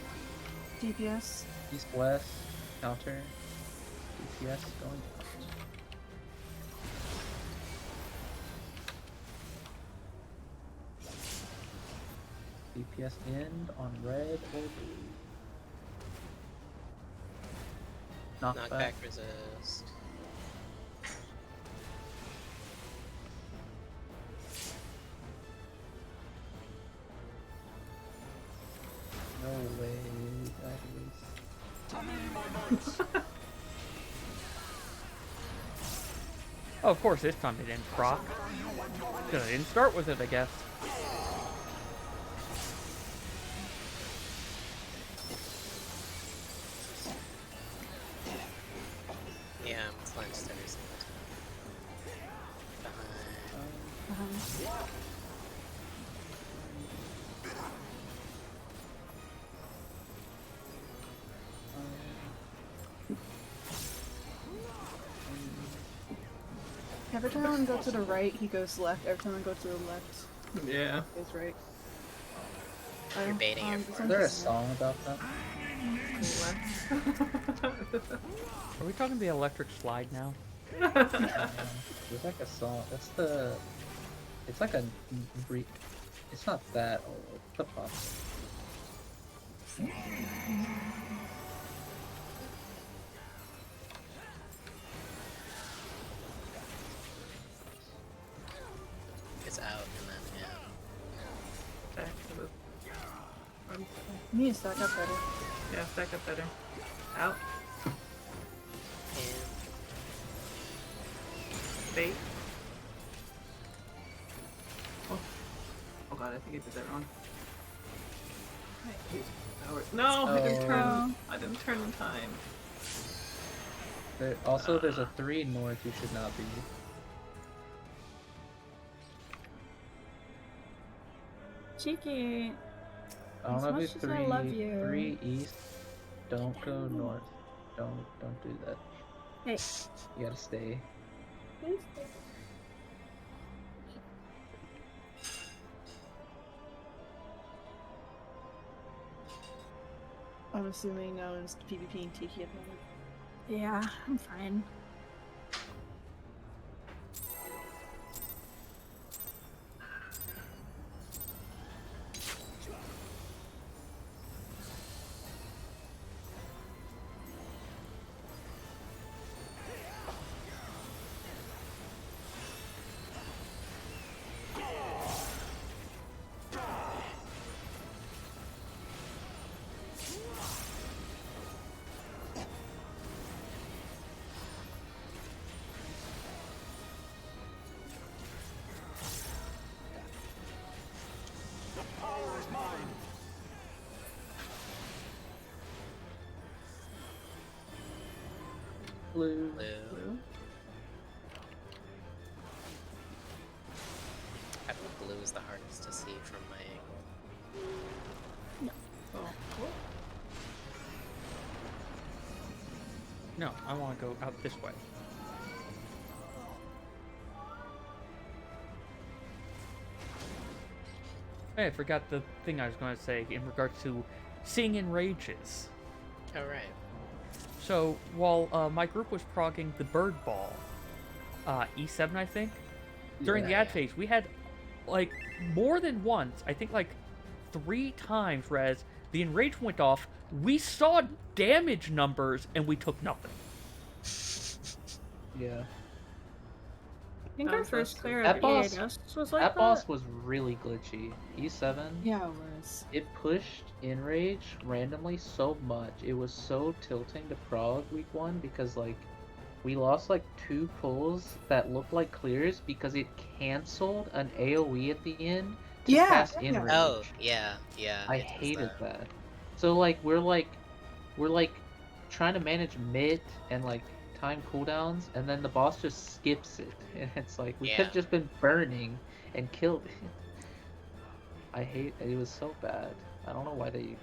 DPS. East west, counter, DPS going out. DPS end on red or blue. Knockback resist. No way, guys. Oh, of course, this time it didn't proc. Because I didn't start with it, I guess. Yeah, I'm clenched every single time. Behind. Every time I go to the right, he goes left. Every time I go to the left, Yeah. he goes right. You're baiting your Is there a song about that? Are we talking the electric slide now? There's like a song. That's the. It's like a. It's not that old. It's the pop. It's out and then yeah. Back to the... You need to stack up better. Yeah, stack up better. Out. And Bait. Oh. Oh god, I think I did that wrong. No, I didn't turn. Oh. I didn't turn in time. There's a 3 north you should not be. Cheeky. I don't As know much if as it's I love you. 3 east. Don't go north. Don't do that. Hey. You gotta stay. I'm assuming no one's PvP and Tiki at the moment. Yeah, I'm fine. Blue. Blue. I think blue is the hardest to see from my angle. No, I want to go out this way. Hey, I forgot the thing I was going to say in regards to seeing in rages. Oh, right. So, while my group was progging the bird ball, E7, I think, during the ad phase, we had, like, more than once, I think, like, 3 times, whereas the enrage went off, we saw damage numbers, and we took nothing. Yeah. I think our first clear That of boss- EAS was like That boss was really glitchy. E7. Yeah, it was. It pushed Enrage randomly so much. It was so tilting to Prog week 1 because like we lost like 2 pulls that looked like clears because it canceled an AoE at the end to cast Enrage. Oh, yeah. I hated that. So like we're trying to manage mid and like time cooldowns, and then the boss just skips it, and it's like we could have just been burning and killed it. I hate it. Was so bad. I don't know why they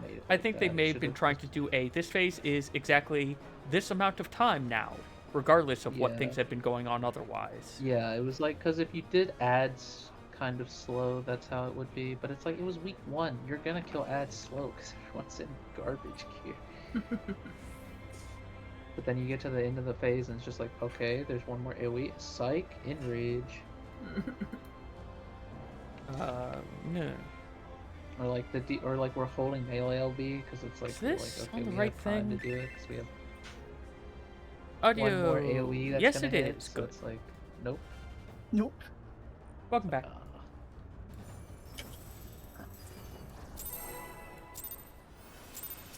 made it. I think they may have been trying to do this phase is exactly this amount of time now, regardless of what things have been going on otherwise. Yeah, it was like, because if you did ads kind of slow, that's how it would be. But it's like, it was week 1. You're gonna kill ads slow because everyone's in garbage gear. But then you get to the end of the phase and it's just like, okay, there's one more AoE. Psych, Enrage. No. Or like or like we're holding melee LB because it's like, Is this okay, on the we right have time thing? to do it because we have Audio. one more AoE that's yes, gonna it hit, is. so Good. it's like, nope. Nope. Welcome back.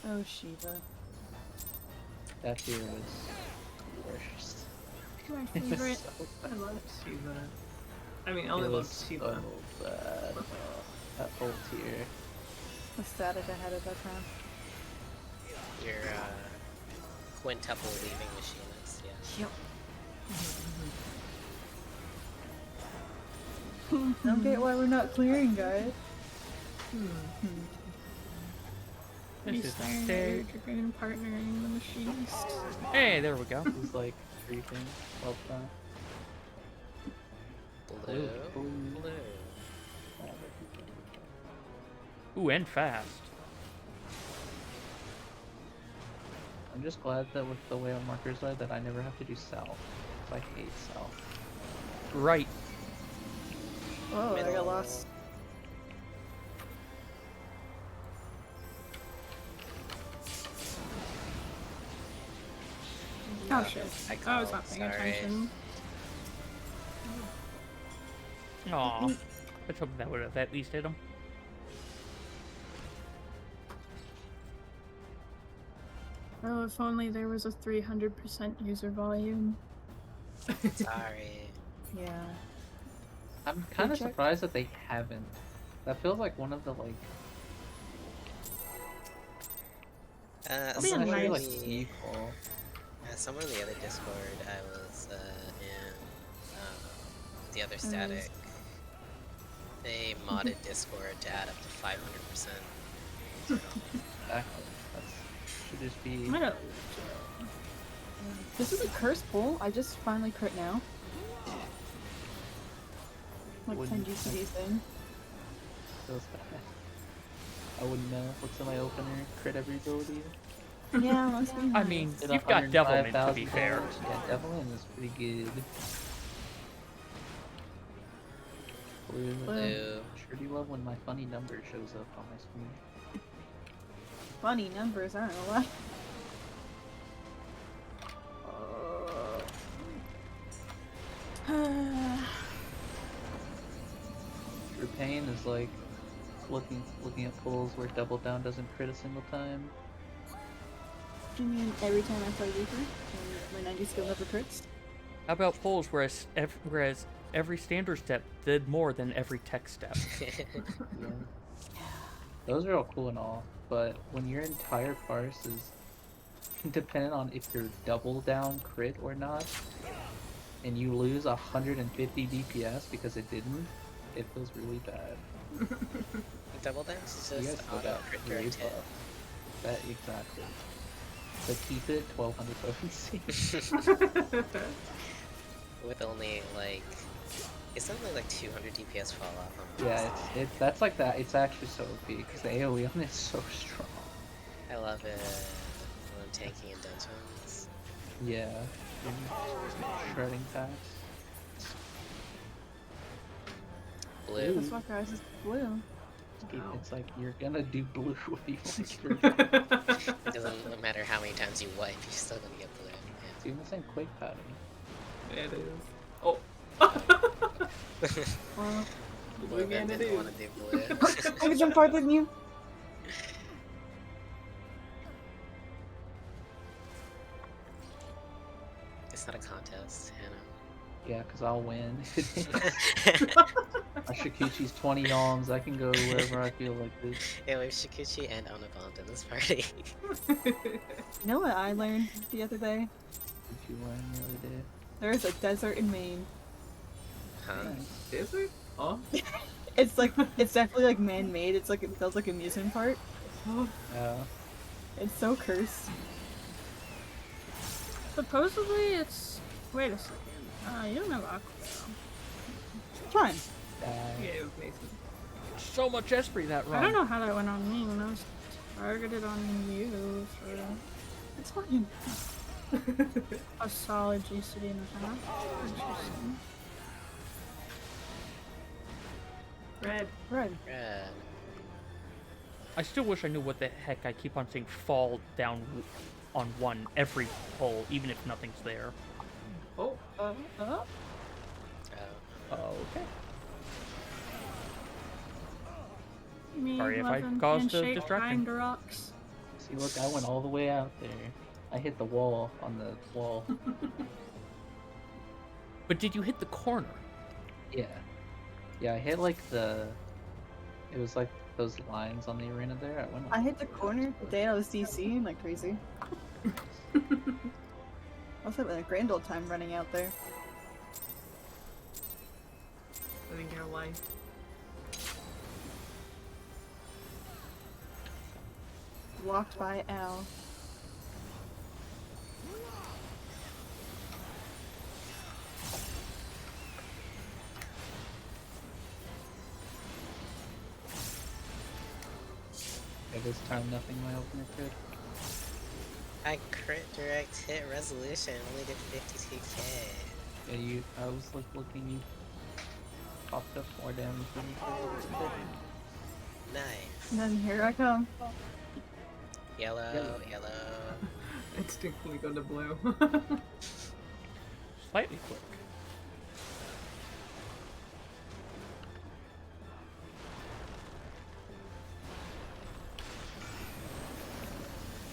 Oh, Shiva. That tier was the worst. my It was favorite. so I bad. love Shiva. I mean, I only It love was Shiva. so bad. That whole tier. The static I had at that time. Your quintuple leaving machinist, yeah. Yep. I don't get why we're not clearing, guys. This is Staring at your dragoon partnering the machinist. Hey, there we go. This is like creeping. Well done. Blue. Blue. Ooh, and fast. I'm just glad that with the way our markers are that I never have to do south. I hate south. Right. Oh, I got lost. Oh shit. I was called, not paying sorry. attention. Aw. Let's hope that would have at least hit him. Oh, if only there was a 300% user volume. Sorry. Yeah. I'm kind of check? surprised that they haven't. That feels like one of the like. Be Someone, nice. like in the, default. someone in the other Discord I was in, the other static, they modded Discord to add up to 500%. Exactly. That should just be. I don't. This is a curse pull. I just finally crit now. Like 10 Wouldn't- GCD thing. Feels bad. I wouldn't know. What's in my opener? Crit every ability. Yeah, must be I nice. mean, Did you've got Devilman, to 105,000 be fair. damage. Yeah, Devilman is pretty good. Blue. Blue. Sure do love when my funny number shows up on my screen. Funny numbers, I don't know why. True Pain is like looking at pulls where Double Down doesn't crit a single time. Do you mean every time I play Reaper? And my 90 skill never crits? How about pulls whereas every standard step did more than every tech step? Yeah. Those are all cool and all, but when your entire farce is depending on if you're double down crit or not, and you lose 150 DPS because it didn't, it feels really bad. Double dance You is guys just still auto got crit raise direct hit. buff. That exactly. So keep it 1200 potency. With only like, it's only like 200 DPS fall off. Yeah, that's like that. It's actually so OP because the AoE on it is so strong. I love it when I'm tanking in dungeons. Yeah, shredding packs. Blue. That's why guys is blue. It's like you're gonna do blue if you like your. It doesn't matter how many times you wipe, you're still gonna get blue. It's even the same Quake pattern. Yeah, it is. Oh. Blue man didn't want to do blue. I can jump farther than you. It's not a contest, Hannah. Yeah, because I'll win. My Shikuchi's 20 yalms. I can go wherever I feel like this. Yeah, we have Shikuchi and Onabomb in this party. You know what I learned the other day? Did you learn the other day? There is a desert in Maine. Huh? Desert? Oh. It's like, it's definitely like man-made. It's like, it feels like amusement park. It's so cursed. Supposedly it's. Wait a second. You don't have Aqua. Fine. Yeah, it was Mason. So much Esprit that run. I don't know how that went on me when I was targeted on you for It's fine. a solid GCD and a half. Interesting. Red. Red. Red. I still wish I knew what the heck I keep on saying fall down on one every pull, even if nothing's there. Oh. Okay. Me, Sorry if I 11, caused a handshake, distraction. behind rocks. See, look, I went all the way out there. I hit the wall on the wall. But did you hit the corner? Yeah. Yeah, I hit like the. It was like those lines on the arena there. I went. I hit the corner the day I was DCing like crazy. I was having a grand old time running out there. Living your life. Walked by Al. Yeah, this time nothing my opener could. I crit direct hit resolution, only did 52k. Yeah, I was like looking, you popped up more damage than you could. Nice. And then here I come. Yellow. Instinctively go to blue. Slightly quick.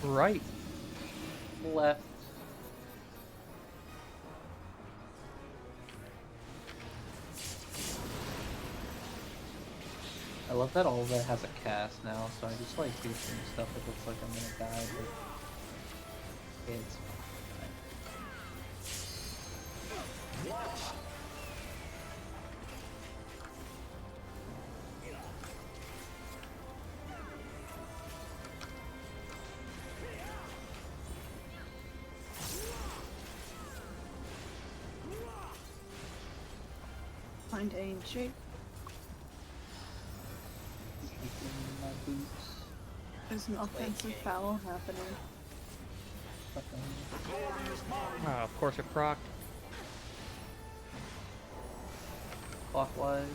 Right. Left. I love that all of that has a cast now, so I just like do some stuff that looks like I'm gonna die, but it's fine. Find A and shape. Keeping my boots. There's an offensive foul happening. Of course it procced. Clockwise.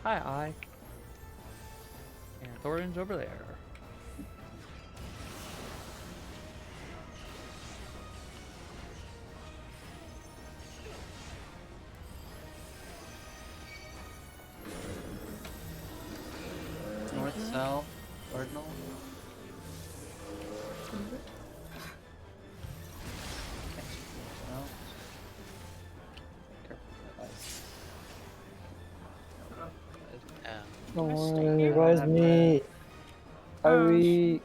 Hi. And Thorin's over there. North, south, cardinal. Don't worry, revive me. Hurry.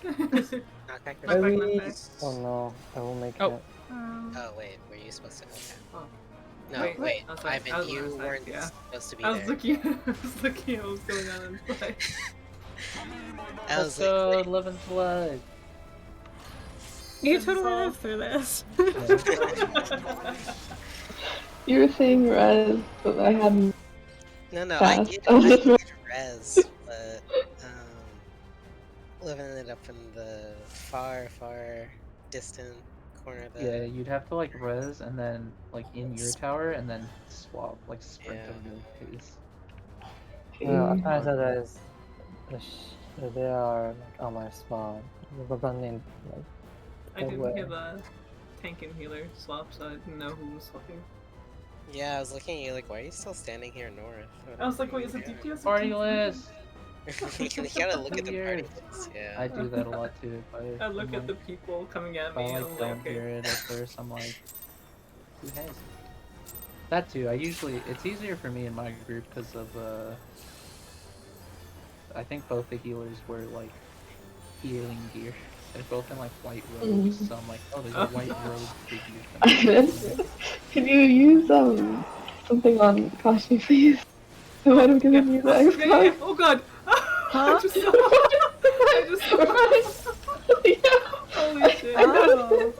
Not Knockback Knockback, Maybe... knockback. Oh no, I won't make Oh. it. Oh wait, were you supposed to? Okay. Oh. No, Wait, wait, oh, sorry. I Ivan, was you on the side, weren't yeah. supposed to be I was there. looking. I was looking at what was going on inside. I Let's was like, go, wait. 11th live. You This can is totally all- live through this. You were saying res, but I hadn't No, I passed. did. I was I just did res, but Liv ended up in the far distant corner of the. Yeah, you'd have to like res and then like in your tower and then swap, like sprint Yeah. over to his. No, Okay. I thought that is... They are like on my spawn. We're running like... I didn't away. hear the tank and healer swap, so I didn't know who was swapping. Yeah, I was looking at you like, why are you still standing here north? I was like, wait, is it DPS? Party list! You gotta look at the party Weird. list, yeah. I do that a lot too. If I look I'm at the like, people coming at if me. I and like I'm like, don't okay. hear it at first, I'm like, who has it? That too. It's easier for me in my group because of I think both the healers wear like healing gear. They're both in like white robes, so I'm like, oh, there's a white robe figure. Can you use something on Kashi, please? I might have given you the Yeah, Xbox. yeah, yeah. Oh god! I just saw. I just saw. Holy shit! Oh,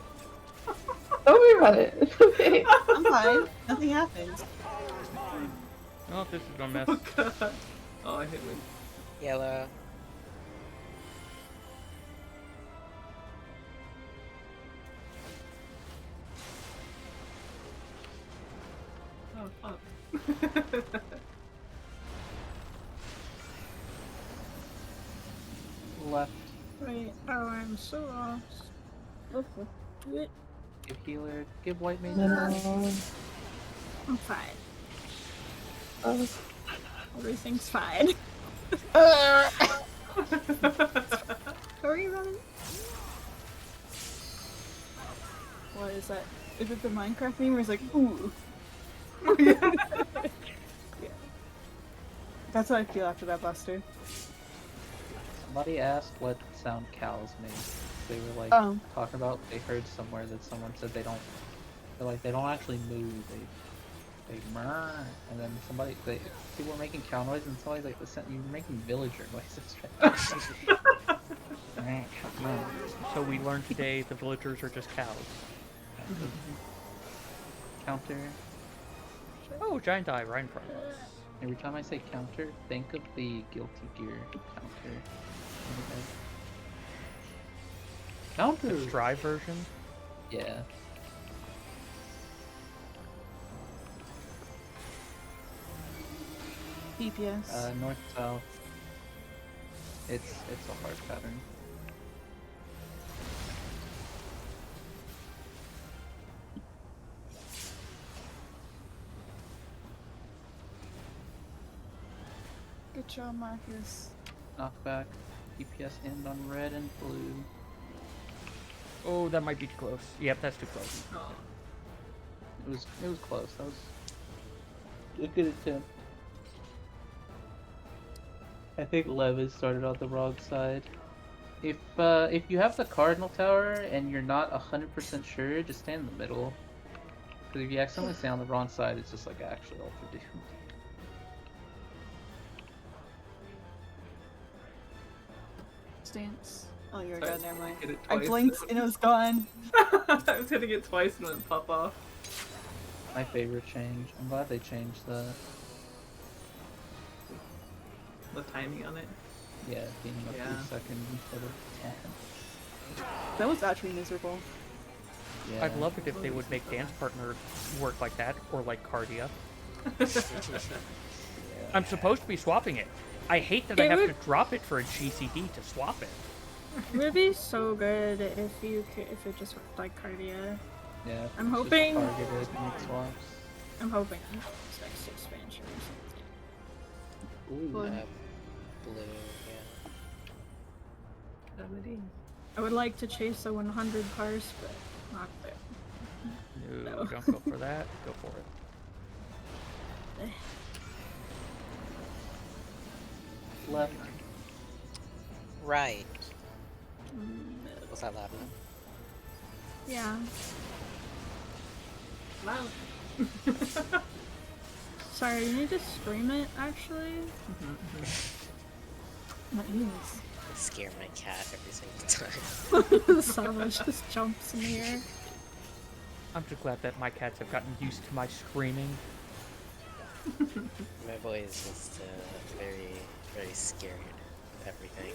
Don't worry about it. It's okay. I'm fine. Nothing happened. Oh, this is gonna mess. Oh god! Oh, I hit me. Yellow. Oh fuck. Left. Wait, oh, I'm so lost. Okay. Wait, Give healer. Give white mage. No. I'm fine. Oh, Everything's fine. Sorry, Robin. What is that? Is it the Minecraft theme where it's like, ooh? Yeah. That's how I feel after that Buster. Somebody asked what sound cows make. They were like Oh. talking about they heard somewhere that someone said they don't. They're like they don't actually move. They murr. And then people were making cow noises and somebody's like, listen, you're making villager noises. Right? So we learned today the villagers are just cows. Counter. Oh, giant eye right in front of us. Every time I say counter, think of the Guilty Gear counter. Counter! The Strive version. Yeah. DPS. North south. It's a hard pattern. Good job, Marcus. Knockback. DPS end on red and blue. Oh, that might be too close. Yep, that's too close. Oh. It was close. That was a good attempt. I think Levis started on the wrong side. If you have the Cardinal Tower and you're not 100% sure, just stay in the middle. Because if you accidentally stay on the wrong side, it's just like actually ultra doomed. Stance. Oh, you're Sorry, gone. Never mind. hit it I twice. blinked and it was gone. I was hitting it twice and then pop off. My favorite change. I'm glad they changed that. The timing on it. Yeah, being a Yeah. 3 seconds instead of 10. That was actually miserable. Yeah. I'd love it if they would make dance partner work like that, or like Cardia. I'm supposed to be swapping it. I hate that I It have would- to drop it for a GCD to swap it. It would be so good if it just worked like Cardia. Yeah. I'm it's just hoping- targeted mid swaps. I'm hoping it's next expansion or something. Ooh. Blue. Blue, yeah. Comedy. I would like to chase the 100 parse, but not there. No, No. don't go for that. Go for it. Left. Right. Mm, We'll Was that loud enough? Yeah. Loud. Sorry, you need to scream it, actually. What is? I scare my cat every single time. Savage just jumps in the air. I'm just glad that my cats have gotten used to my screaming. My boy is just very, very scared of everything.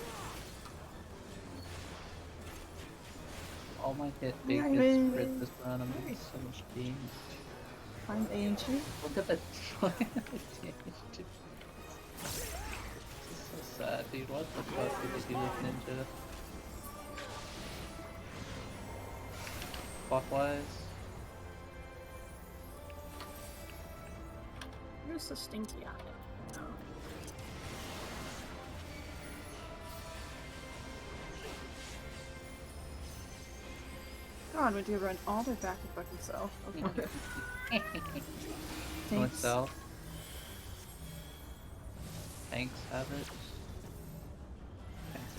All my big Right. hits crit this run. I'm getting so much damage. I'm ancient. Look at the damage. Dude. This is so sad, dude. What the fuck did you do with Ninja? Clockwise. Where's the stinky eye? Oh. God, would you run all the way back to fucking self? Okay. Going Thanks. south. Thanks, have it. Thanks.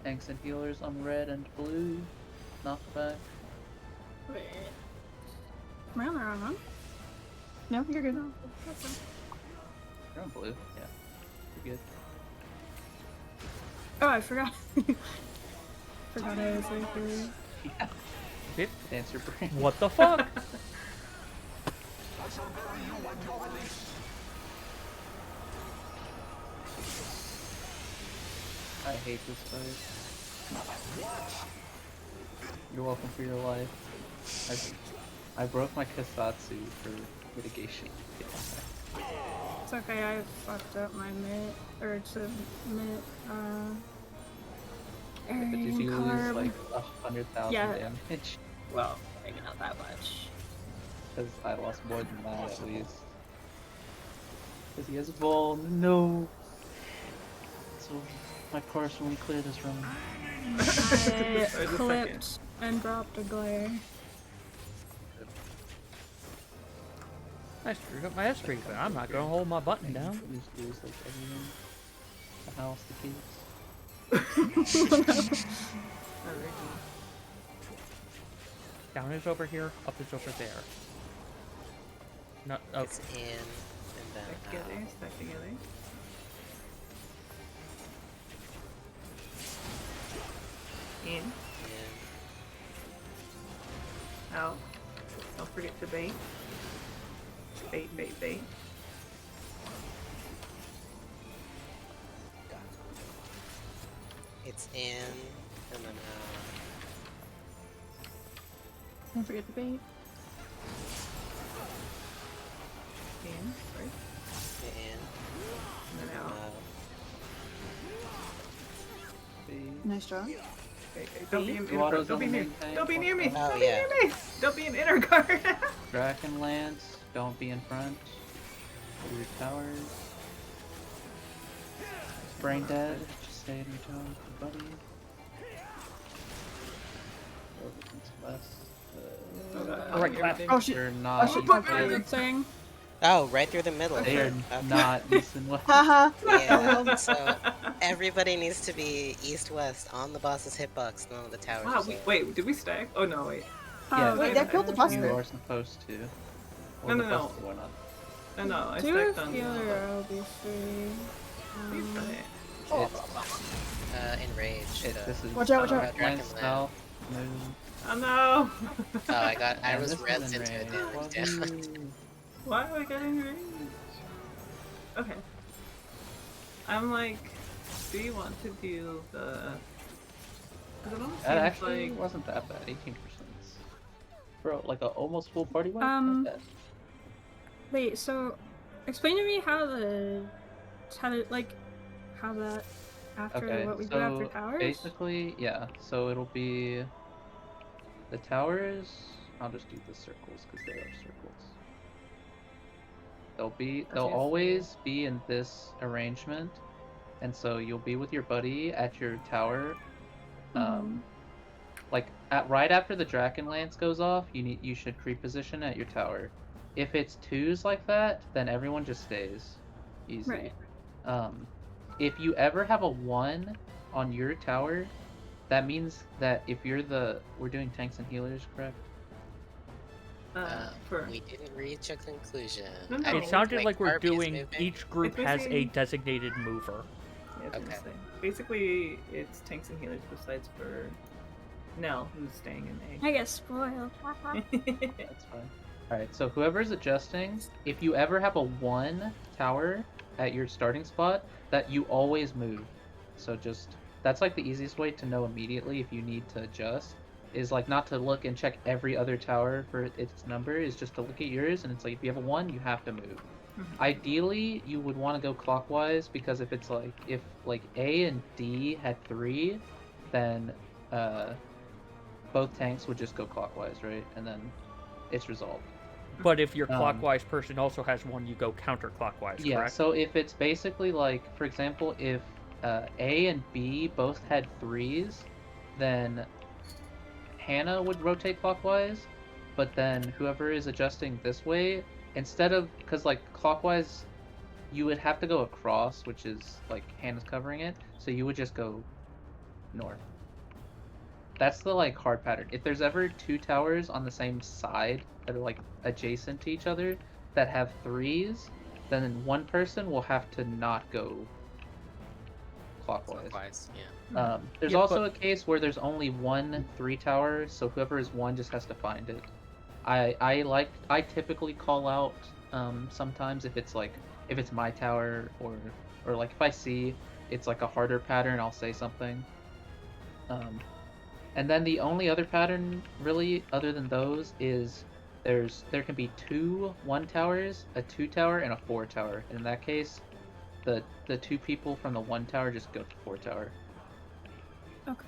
Tanks and healers on red and blue. Knockback. Wait. Am I on the wrong one? No, you're good. No. Okay. You're on blue. Yeah. You're good. Oh, I forgot. Forgot I was like here. Yeah. It, Answer brain. what the fuck? I shall bury you when you're released. I hate this fight. You're welcome for your life. I broke my Kasatsu for mitigation. It's okay, I fucked up my mid, or it's a mid, But did you lose carb. like 100,000 Yeah. damage? Well, maybe not that much. Because I lost more than that at least. Because he has a ball. No. So my course when we clear this run. I There's a clipped and dropped a glare. I screwed up my S3, but I'm not gonna hold my button down. We used to lose like everything. The house, the kids. Down is over here, up is over there. No, oh, It's in, and then Stack together, stack together. In, in. out. Don't forget to bait. Bait, bait, bait. Got it. It's in, and then out. Don't forget the bait. In, right? In, And then out. Nice job. Okay, don't be in Two autos don't be on the near main tank, don't be near me! Oh, Don't be yeah. near me! Don't be in inner guard! Draken Lance, don't be in front. Over your towers. Brain dead, just stay in your tower, buddy. West. right, left. Oh shit. They're not. shit. east Fuck. and Good thing. Oh, right through the middle. They are Okay. not east and west. Haha. Yeah, so everybody needs to be east-west on the boss's hitbox, none of the towers. Wow, are so- wait, did we stack? Oh no, wait. Yeah, Oh, Wait, that killed the I- buster. You are supposed to. Or No, the no, no. buster went up. No, I Do stacked a on healer, I'll be free. Please done it. Enraged. This is Watch out, watch out. Draken Lance Land. south, move. Oh no! Oh, I And was this res is into it, enraged. damage. Why am I getting range? Okay. I'm like, do you want to do the... Because it almost That seems actually like... wasn't that bad. 18%. Bro, like a almost full party wipe? Um, Not bad. Wait, so explain to me how that after Okay, what we do so after towers? basically, yeah. So it'll be the towers. I'll just do the circles because they are circles. They'll Okay. always be in this arrangement, and so you'll be with your buddy at your tower. Like right after the Draken Lance goes off, you should creep position at your tower, if it's 2s like that, then everyone just stays. Easy. Right. If you ever have a 1 on your tower, that means that if you're we're doing tanks and healers, correct? We didn't reach a conclusion. No, no. I It think, sounded like we're Barbie is doing. moving. Each group It's has a missing- designated mover. Yeah, I was gonna Okay. say. Basically, it's tanks and healers besides for Nell, who's staying in I get spoiled. A. That's fine. Alright, so whoever's adjusting, if you ever have a 1 tower at your starting spot, that you always move. So that's like the easiest way to know immediately if you need to adjust, is like not to look and check every other tower for its number, is just to look at yours, and it's like if you have a 1, you have to move. Ideally, you would want to go clockwise, because if A and D had 3, then both tanks would just go clockwise, right? And then it's resolved. But if your clockwise person also has 1, you go counterclockwise, Yeah, correct? so if it's basically like, for example, if A and B both had 3s, then Hannah would rotate clockwise, but then whoever is adjusting this way, instead of, because like clockwise, you would have to go across, which is like Hannah's covering it, so you would just go north. That's the like hard pattern. If there's ever 2 towers on the same side that are like adjacent to each other that have 3s, then one person will have to not go clockwise. Yeah. There's Yeah, also a case where there's only 1 3 tower, so whoever is 1 just has to find it. I typically call out sometimes if it's my tower, or like if I see it's like a harder pattern, I'll say something. And then the only other pattern really other than those is there can be 2 1 towers, a 2 tower, and a 4 tower. And in that case, the 2 people from the 1 tower just go to 4 tower. Okay.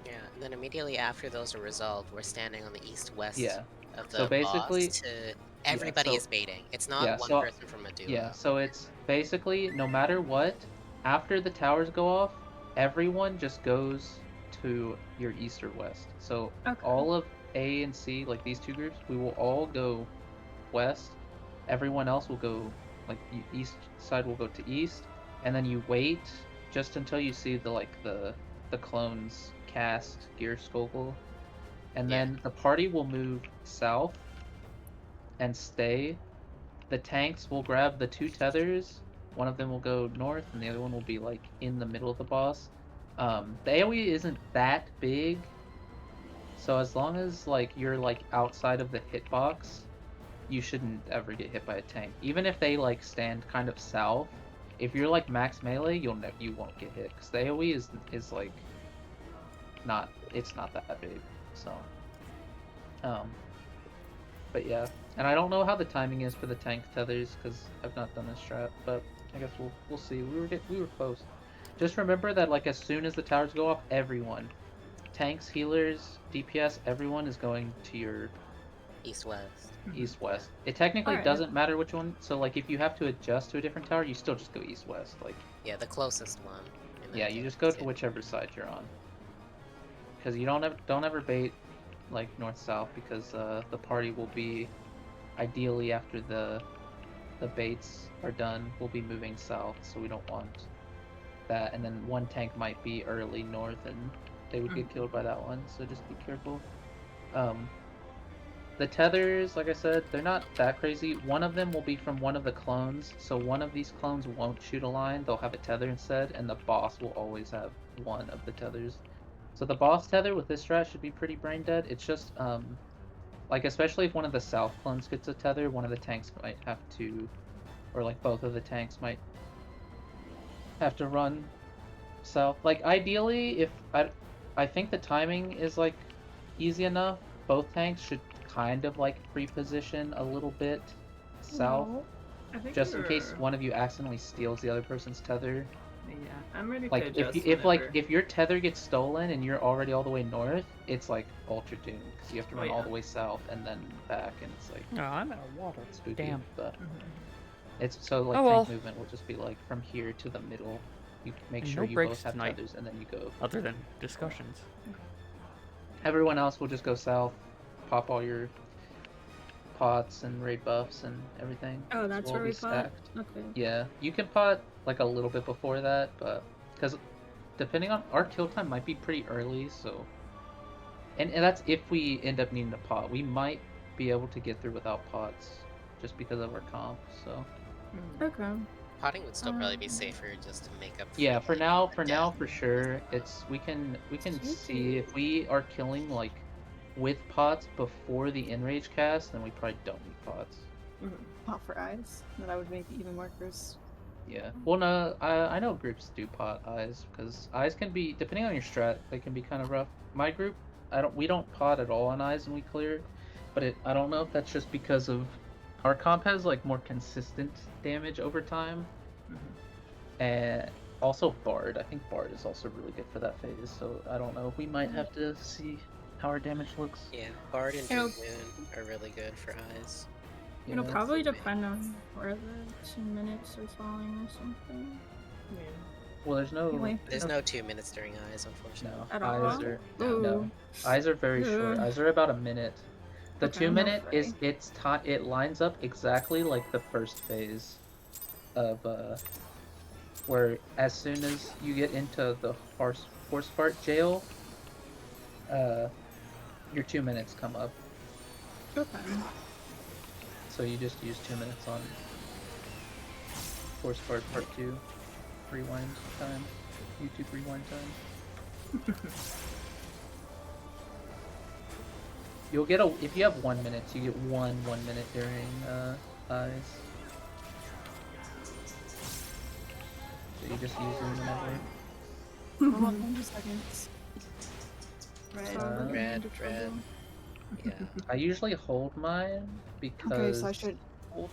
Yeah, and then immediately after those are resolved, we're standing on the east-west Yeah. of the So basically- boss to everybody so- is baiting. It's not yeah, one so- person from a duo. Yeah, so it's basically no matter what, after the towers go off, everyone just goes to your east or west. So Okay. all of A and C, like these 2 groups, we will all go west. Everyone else will go, like east side will go to east, and then you wait just until you see the clones cast Gear Skogul, and then the party will move south and stay. The tanks will grab the 2 tethers. One of them will go north, and the other one will be like in the middle of the boss. The AoE isn't that big, so as long as like you're like outside of the hitbox, you shouldn't ever get hit by a tank. Even if they like stand kind of south, if you're like max melee, you won't get hit, because the AoE is like not that big. So, but yeah, and I don't know how the timing is for the tank tethers because I've not done this strat, but I guess we'll see. We were close. Just remember that like as soon as the towers go off, everyone, tanks, healers, DPS, everyone is going to your East-west. east-west. It technically Alright. doesn't matter which one. So like if you have to adjust to a different tower, you still just go east-west. Like Yeah, the closest one. in that yeah, you case, just go to yeah. whichever side you're on. Because you don't ever bait like north-south, because the party will be ideally after the baits are done, we'll be moving south, so we don't want that. And then one tank might be early north, and they would get killed by that one. So just be careful. The tethers, like I said, they're not that crazy. One of them will be from one of the clones, so one of these clones won't shoot a line, they'll have a tether instead, and the boss will always have one of the tethers. So the boss tether with this strat should be pretty brain dead. It's just, like especially if one of the south clones gets a tether, one of the tanks might have to, or like both of the tanks might have to run south. Like ideally, if I think the timing is like easy enough, both tanks should kind of like pre-position a little bit south, No. I think just in case we're- one of you accidentally steals the other person's tether. Yeah, I'm ready Like to adjust if your tether gets stolen and you're already all the way north, it's like ultra doomed, because you have to Oh, run all yeah. the way south and then back, and it's like No, I'm out of water. spooky. Damn. But Mhm. it's so like Oh, well. tank movement will just be like from here to the middle. You make And sure no you breaks both have tonight. tethers, and then you go. Other than discussions. Everyone else will just go south, pop all your pots and raid buffs and everything. Oh, So that's we'll where be we pot? stacked. Okay. Yeah, you can pot like a little bit before that, but because depending on our kill time might be pretty early, so and that's if we end up needing to pot. We might be able to get through without pots just because of our comp. So Okay. Potting would still probably be Um, safer just to make up. yeah, for now, for death. now, for sure, it's we can see Sweet. if we are killing like with pots before the enrage cast, then we probably don't need pots. Pot for eyes. That I would make it even more gross. Yeah. Well, no, I know groups do pot eyes because eyes can be depending on your strat, they can be kind of rough. My group, we don't pot at all on eyes and we clear, but I don't know if that's just because of our comp has like more consistent damage over time, and also Bard. I think Bard is also really good for that phase. So I don't know. We might have to see how our damage looks. Yeah, Bard and It'll- Dragoon are really good for eyes. It'll Yeah. probably depend on where the 2 minutes are falling or something. Well, there's no. Anyway. There's no 2 minutes during eyes, unfortunately. No, At eyes all? are Ooh. no. Eyes are very short. Ugh. Eyes are about a minute. The Okay. 2 minute No is way. it's it lines up exactly like the first phase of where as soon as you get into the horse fart jail, your 2 minutes come up. Okay. So you just use 2 minutes on horse fart part 2 rewind time. YouTube rewind time. You'll get if you have 1 minute, you get 1 minute during eyes. So you just use them whenever. Hold on 1 seconds. Red. Red. Yeah. I usually hold mine because Okay, so I should hold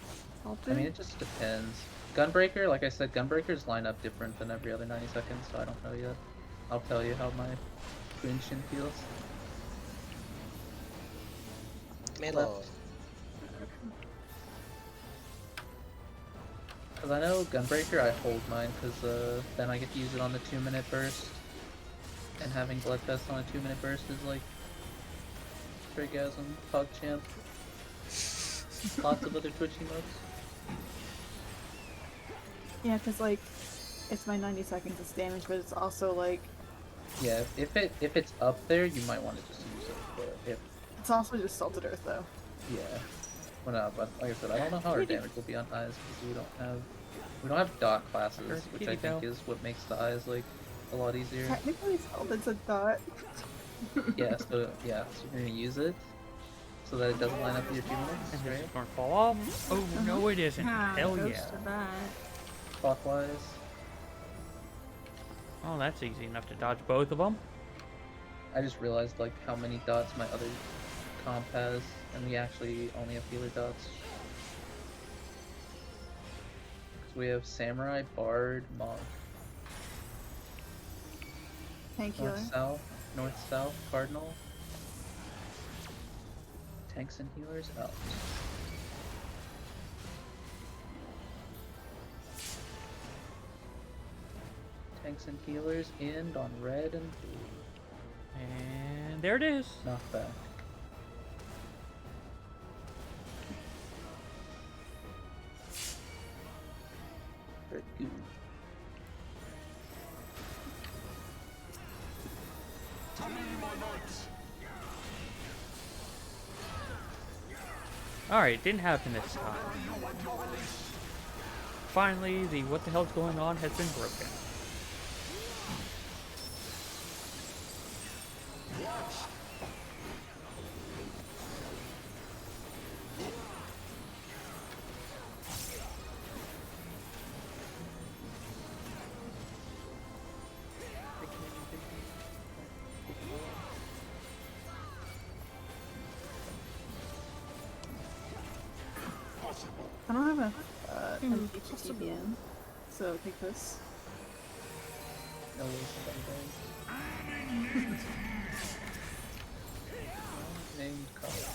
I mean it just depends. Gunbreaker, like I said, Gunbreakers line up different than every other 90 seconds, so I don't know yet. I'll tell you how my Quinchen feels. Middle. Because I know Gunbreaker, I hold mine because then I get to use it on the 2 minute burst. And having Bloodfest on a 2 minute burst is like Trigasm, PogChamp, lots of other Twitch emotes. Yeah, because like it's my 90 seconds of damage, but it's also like Yeah, if it's up there, you might want to just use it. But if it's also just salted earth though. yeah, well, no, but like I said, I don't know how our damage will be on eyes because we don't have dot classes, which I think is what makes the eyes like a lot easier. Technically, salted's a dot. Yeah, so we're gonna use it so that it doesn't line up with your 2 minutes, And right? it's gonna fall off. Oh no, it isn't. Ah, Hell goes yeah. to that. Clockwise. Oh, that's easy enough to dodge both of them. I just realized like how many dots my other comp has, and we actually only have healer dots. Because we have Samurai, Bard, Monk. Thank you. North, South, Cardinal. Tanks and healers out. Tanks and healers end on red and blue. And there it is. Knockback. Very good. To me, my knights. Alright, didn't happen this time. Finally, the what the hell's going on has been broken. I don't have a MPTBN, so take this. No way somebody dies. Named color.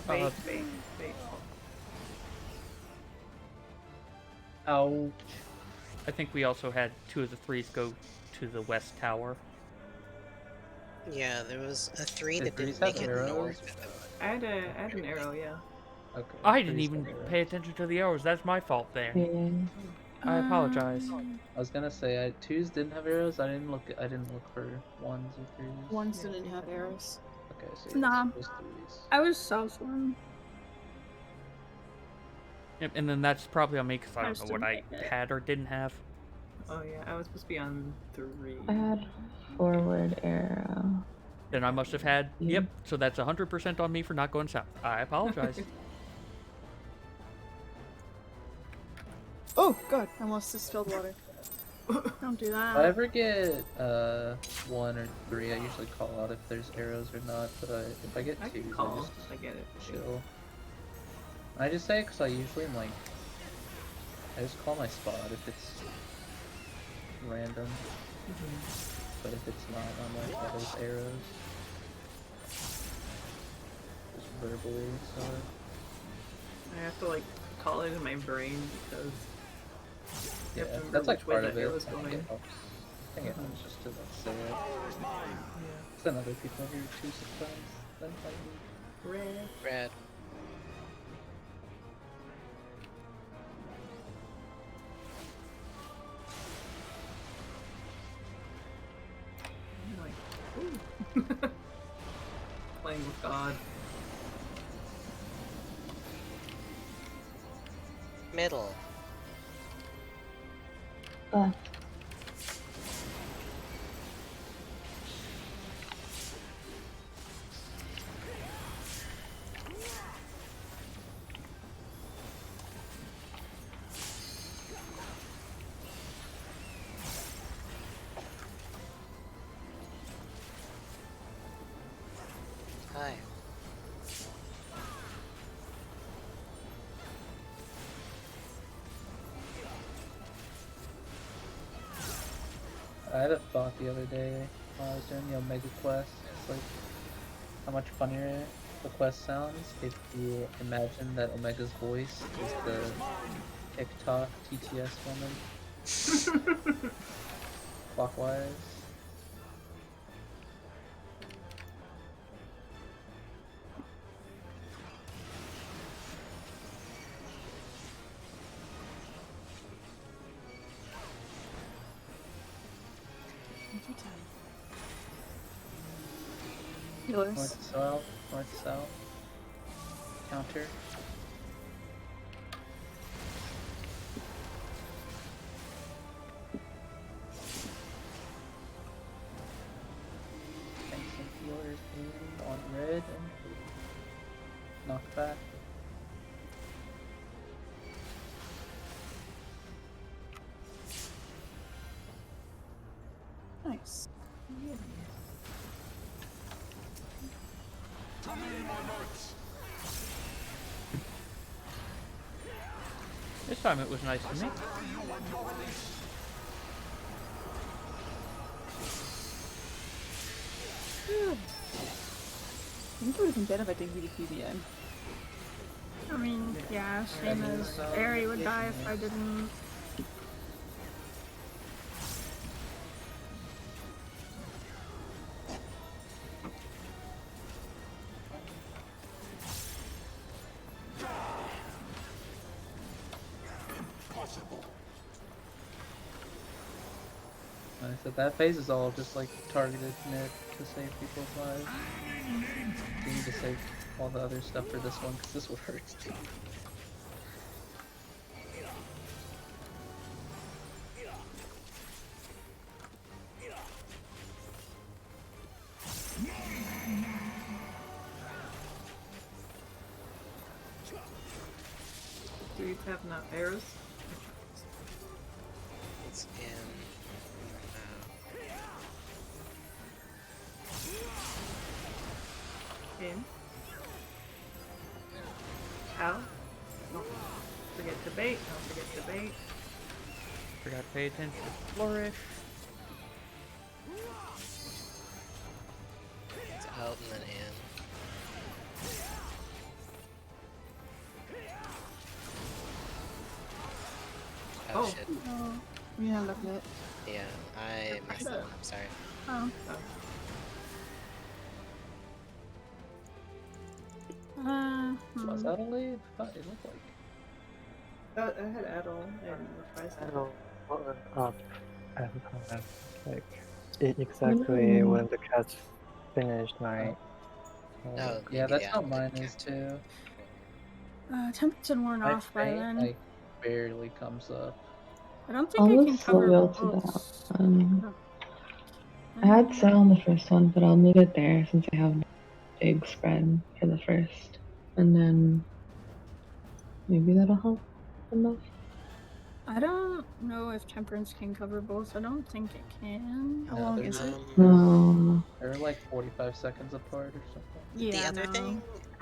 Bait, bait, bait. Ouch. I think we also had 2 of the 3s go to the west tower. Yeah, there was a 3 Did that didn't 3s make have it arrows? north. I had an arrow, yeah. Okay. I didn't 3s even have arrows. pay attention to the arrows. That's my fault there. Yeah. I apologize. I was gonna say 2s didn't have arrows. I didn't look for 1s or 3s. Ones Yeah, didn't have arrows. Okay, so yeah, Nah. it was 3s. I was south one. Yep, and then that's probably on me because I I don't just know what I didn't like it. had or didn't have. Oh yeah, I was supposed to be on 3. I had forward arrow. Then I must have had. Yeah. Yep, so that's 100% on me for not going south. I apologize. Oh god, I almost just spilled water. Don't do If I that. ever get 1 or 3, I usually call out if there's arrows or not. But if I get I 2s, can I call. just I get it. chill. I just say because I usually am like, I just call my spot if it's random. But if it's not, I'm like, oh, there's arrows. Just verbally, so. I have to like call it in my brain because you have Yeah, to remember that's like which way part the of it. arrow's I think going. it helps. I think it helps just to like say it. Yeah. Because then other people hear it too sometimes. Then like, Red. Red. I'm like, ooh. Playing with God. Middle. Left. Hi. I had a thought the other day while I was doing the Omega quest. It's like how much funnier the quest sounds if you imagine that Omega's voice is the TikTok TTS woman. Clockwise. Healers. North south, north south. Counter. Getting some healers in on red and knockback. Nice. To me, my mates. This time it was nice to me. Bury you when you're released. I think it would have been better if I didn't read a PBN. I mean, yeah, same as Barry would die if I didn't. Impossible. Like I said, that phase is all just like targeted nit to save people's lives. You need to save all the other stuff for this one because this one hurts too. Do you have enough arrows? It's in. In. Out. Don't forget to bait. Don't forget to bait. Forgot to pay attention to flourish. It's out and then in. Oh, shit. Oh, yeah, look at it. Yeah, I missed that one. I'm sorry. Oh. Was that a lead? I thought it looked like. I had Adol and Reprisal. Adol were up at the time, like exactly when the cats finished my. Oh, Yeah, maybe that's the how Adol mine didn't is catch too. Templates had worn My off by faint, then. like, barely comes up. I don't think I can Almost cover loyal to both. that one. I had set on the first one, but I'll move it there since I have a big spread for the first. And then maybe that'll help enough. I don't know if Temperance can cover both. I don't think it can. How No, long they're- is it? No. They're like 45 seconds apart or something. Yeah,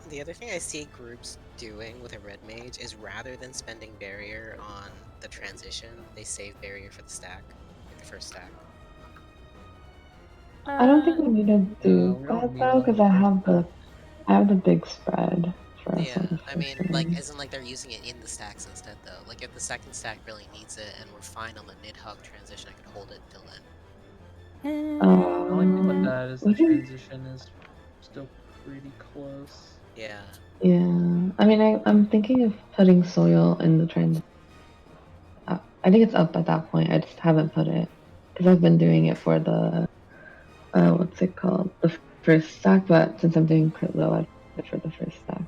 the other thing I see groups doing with a red mage is rather than spending barrier on the transition, they save barrier for the stack, like the first stack. I don't think we need to No, do we that don't need though, it on because the I first have the big spread for us Yeah, on the I first mean, like, one. isn't like they're using it in the stacks instead, though. Like, if the second stack really needs it and we're fine on the mid-hug transition, I could hold it until then. The only thing with that is the we can- transition is still pretty close. Yeah. Yeah, I mean, I'm thinking of putting soil in the trend. I think it's up at that point. I just haven't put it because I've been doing it for the what's it called, the first stack. But since I'm doing crit low, I put it for the first stack,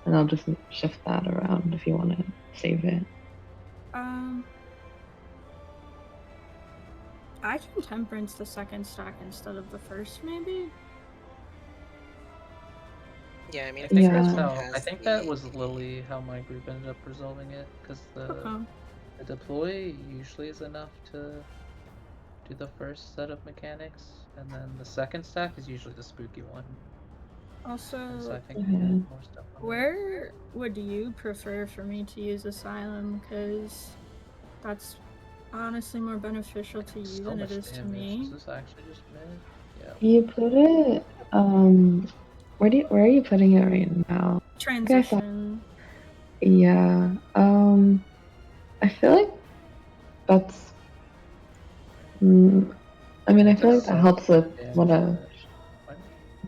and I'll just shift that around if you want to save it. I can Temperance the second stack instead of the first, maybe. Yeah, I mean, if I think the first that's one how. has I think that was literally how my group ended up resolving it, because the deploy usually is enough to do the first set of mechanics, and then the second stack is usually the spooky one. Also, And so I think we did more stuff on where would you prefer for me to use Asylum? Because that's honestly more beneficial to you so than it much is to damage. me. Is this actually just mid? Yeah. You put it. Where are you putting it right now? Transition. Yeah. I feel like that's. I mean, I feel like that helps with what a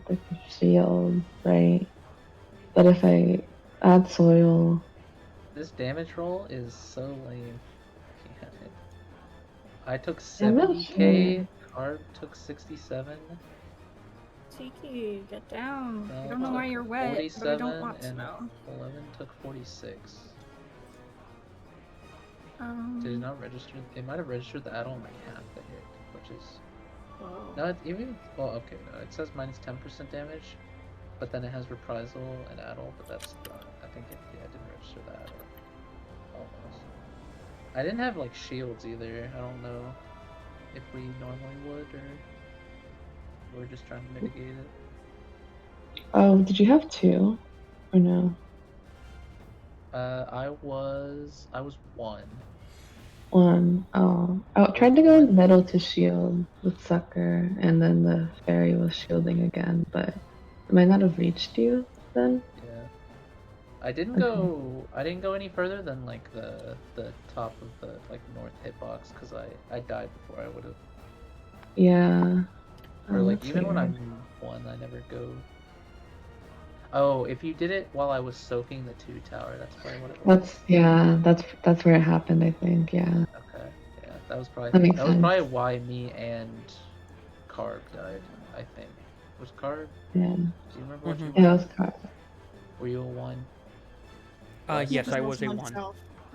like the shield, right? But if I add soil, This damage roll is so lame. Damn it. I took I'm not 70k, Carb took 67. Tiki, get down. Mel I don't know why you're wet, but I don't 47, want to and know. 11 took 46. Um, Did it not register? It might have registered the add-on like half the hit, which is. Wow. No, it's even. Well, okay, no, it says minus 10% damage, but then it has reprisal and add-on, but that's not. I think it didn't register the add-on. Almost. I didn't have like shields either. I don't know if we normally would, or we're just trying to mitigate it. oh, did you have two, or no? I was one. One. Oh, I tried to go in the middle to shield with Sucker, and then the fairy was shielding again, but it might not have reached you then. Yeah. I didn't go any further than like the top of the like north hitbox because I died before I would have. Yeah. Or Oh, like that's even when weird. I'm one, I never go. Oh, if you did it while I was soaking the 2 tower, that's probably what it was. That's where it happened, I think. Yeah. Okay, yeah, that was probably That makes sense. probably why me and Carb died. I think was Carb. Yeah. Do you remember what you were? Yeah, it was Carb. Were you a 1? Yes, I was a 1.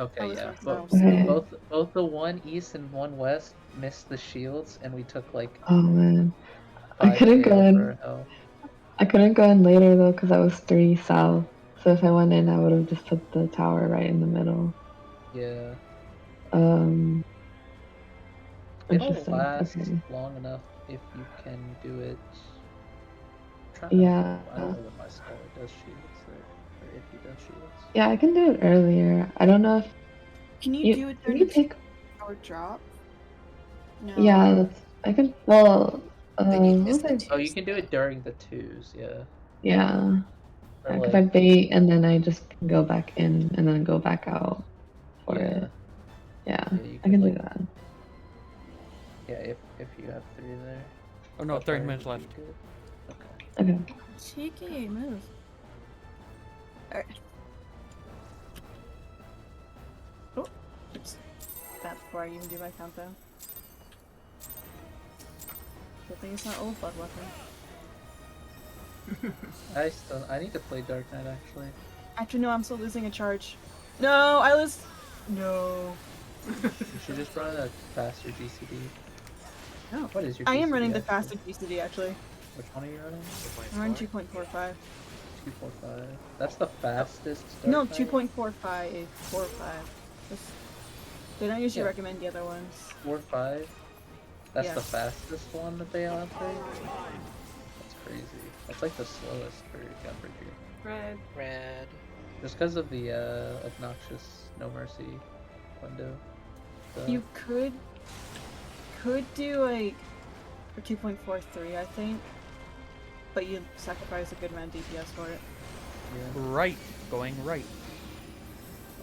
Okay, yeah. Okay. Both the 1 east and 1 west missed the shields, and we took like. Oh man, I 5K couldn't go in. over health. I couldn't go in later though because I was 3 south. So if I went in, I would have just put the tower right in the middle. Yeah. It'll Interesting. last Okay. long enough if you can do it. Yeah. I don't know when my scholar does shields or if he does shields. Yeah, I can do it earlier. I don't know if. Can you do it during you the take? power drop? No. Yeah, I can. Well, Oh, you can do it during the 2s, yeah. Yeah. Or Because like, I bait and then I just go back in and then go back out for yeah. it. Yeah, Yeah, you I can do like, that. Yeah, if you have 3 there. Oh no, That 30 probably minutes would be left. good. Okay. Okay. Cheeky move. Alright. Oh, oops. That before I even do my countdown. Good thing it's not old blood weapon. I need to play Dark Knight actually. Actually, no, I'm still losing a charge. No, I lose. No. You should just run a faster GCD. No. What is your I am GCD running the actually? faster GCD actually. Which one are you running? I'm running 2.4. 2.45. 245. That's the fastest Dark No, Knight? 2.45. 45. They don't usually Yeah. recommend the other ones. 4.5? That's Yeah. the fastest one that they offer? That's crazy. That's like the slowest for Gunbreaker. Red. Red. Just because of the obnoxious No Mercy window. You could do like a 2.43, I think, but you sacrifice a good amount of DPS for it. Yeah, Right. Going right.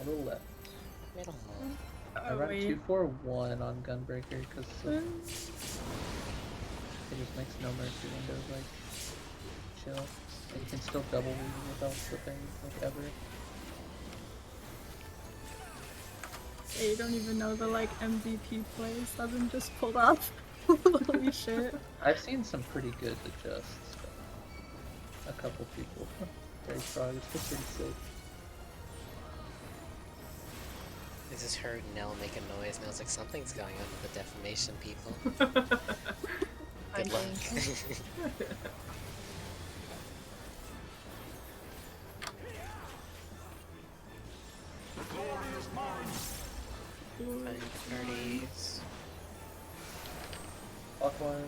a little left. Middle. I run 241 on Gunbreaker because it just makes No Mercy windows like chill. And you can still double weave without slipping like ever. Yeah, you don't even know the like MVP plays that have been just pulled off. Holy shit. I've seen some pretty good adjusts. A couple people. Very Prog, it's still pretty sick. I just heard Nell make a noise, and I was like, something's going on with the defamation people. Good luck. Find parties. Clockwise.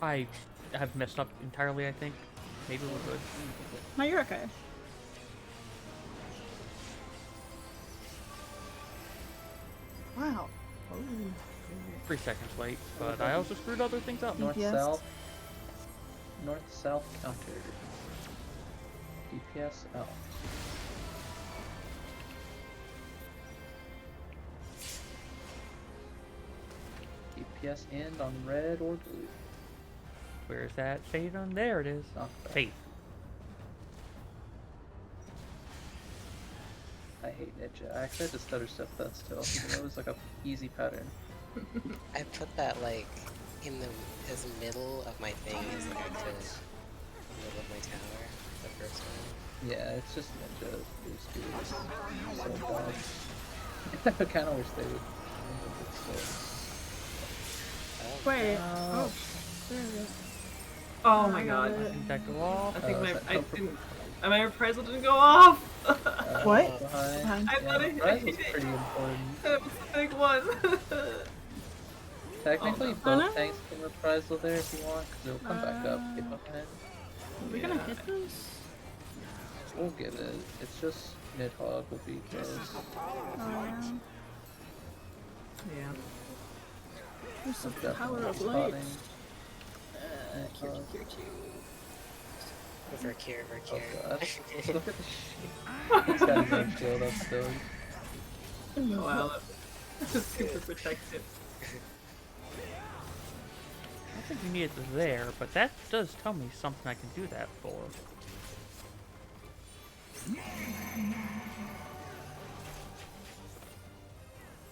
I have messed up entirely, I think. Maybe we're good. No, you're okay. Wow. 3 seconds late, but I also screwed other things up. North DPS. south. North south counter. DPS out. DPS end on red or blue. Where's that fade on? There it is. Knockback. Fade. I hate Ninja. I actually had to stutter step that still. It was like a easy pattern. I put that like in the as middle of my thing as like I could. Middle of my tower. The first one. Yeah, it's just Ninja. These dudes. So dumb. I kinda wish they would. Wait. Oh. Oh. There it is. Oh my I got god. it. Didn't that go off? I think is my that I Coca- didn't. My reprisal didn't go off. What? Behind. I Yeah, thought it Rise hit was it. pretty important. That was the big one. Technically, Oh, no. both tanks can reprisal there if you want, because it'll come back up. Get behind. Are we gonna Yeah. hit this? We'll get it. It's just mid hog will be close. Oh yeah. Yeah. Where's the Definitely power of light? spotting. Here, here, here. Verkeer. Oh gosh. Look at the shit. He's got no shield up still. Oh, wow. That's super protected. I don't think you need it there, but that does tell me something I can do that for.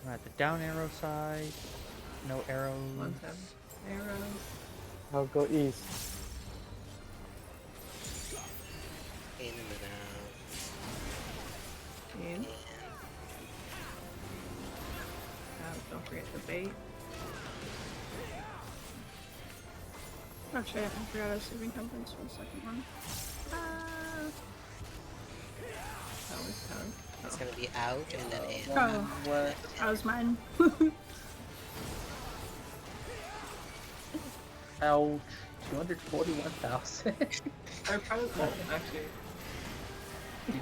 I'm at the down arrow side. No arrows. 110 arrows. I'll go east. In and out. In. Don't forget the bait. Oh shit, I forgot I was saving conference for the second one. That was tough. It's gonna be out and then in. Oh, What? that was mine. Ouch. 241,000. I probably actually.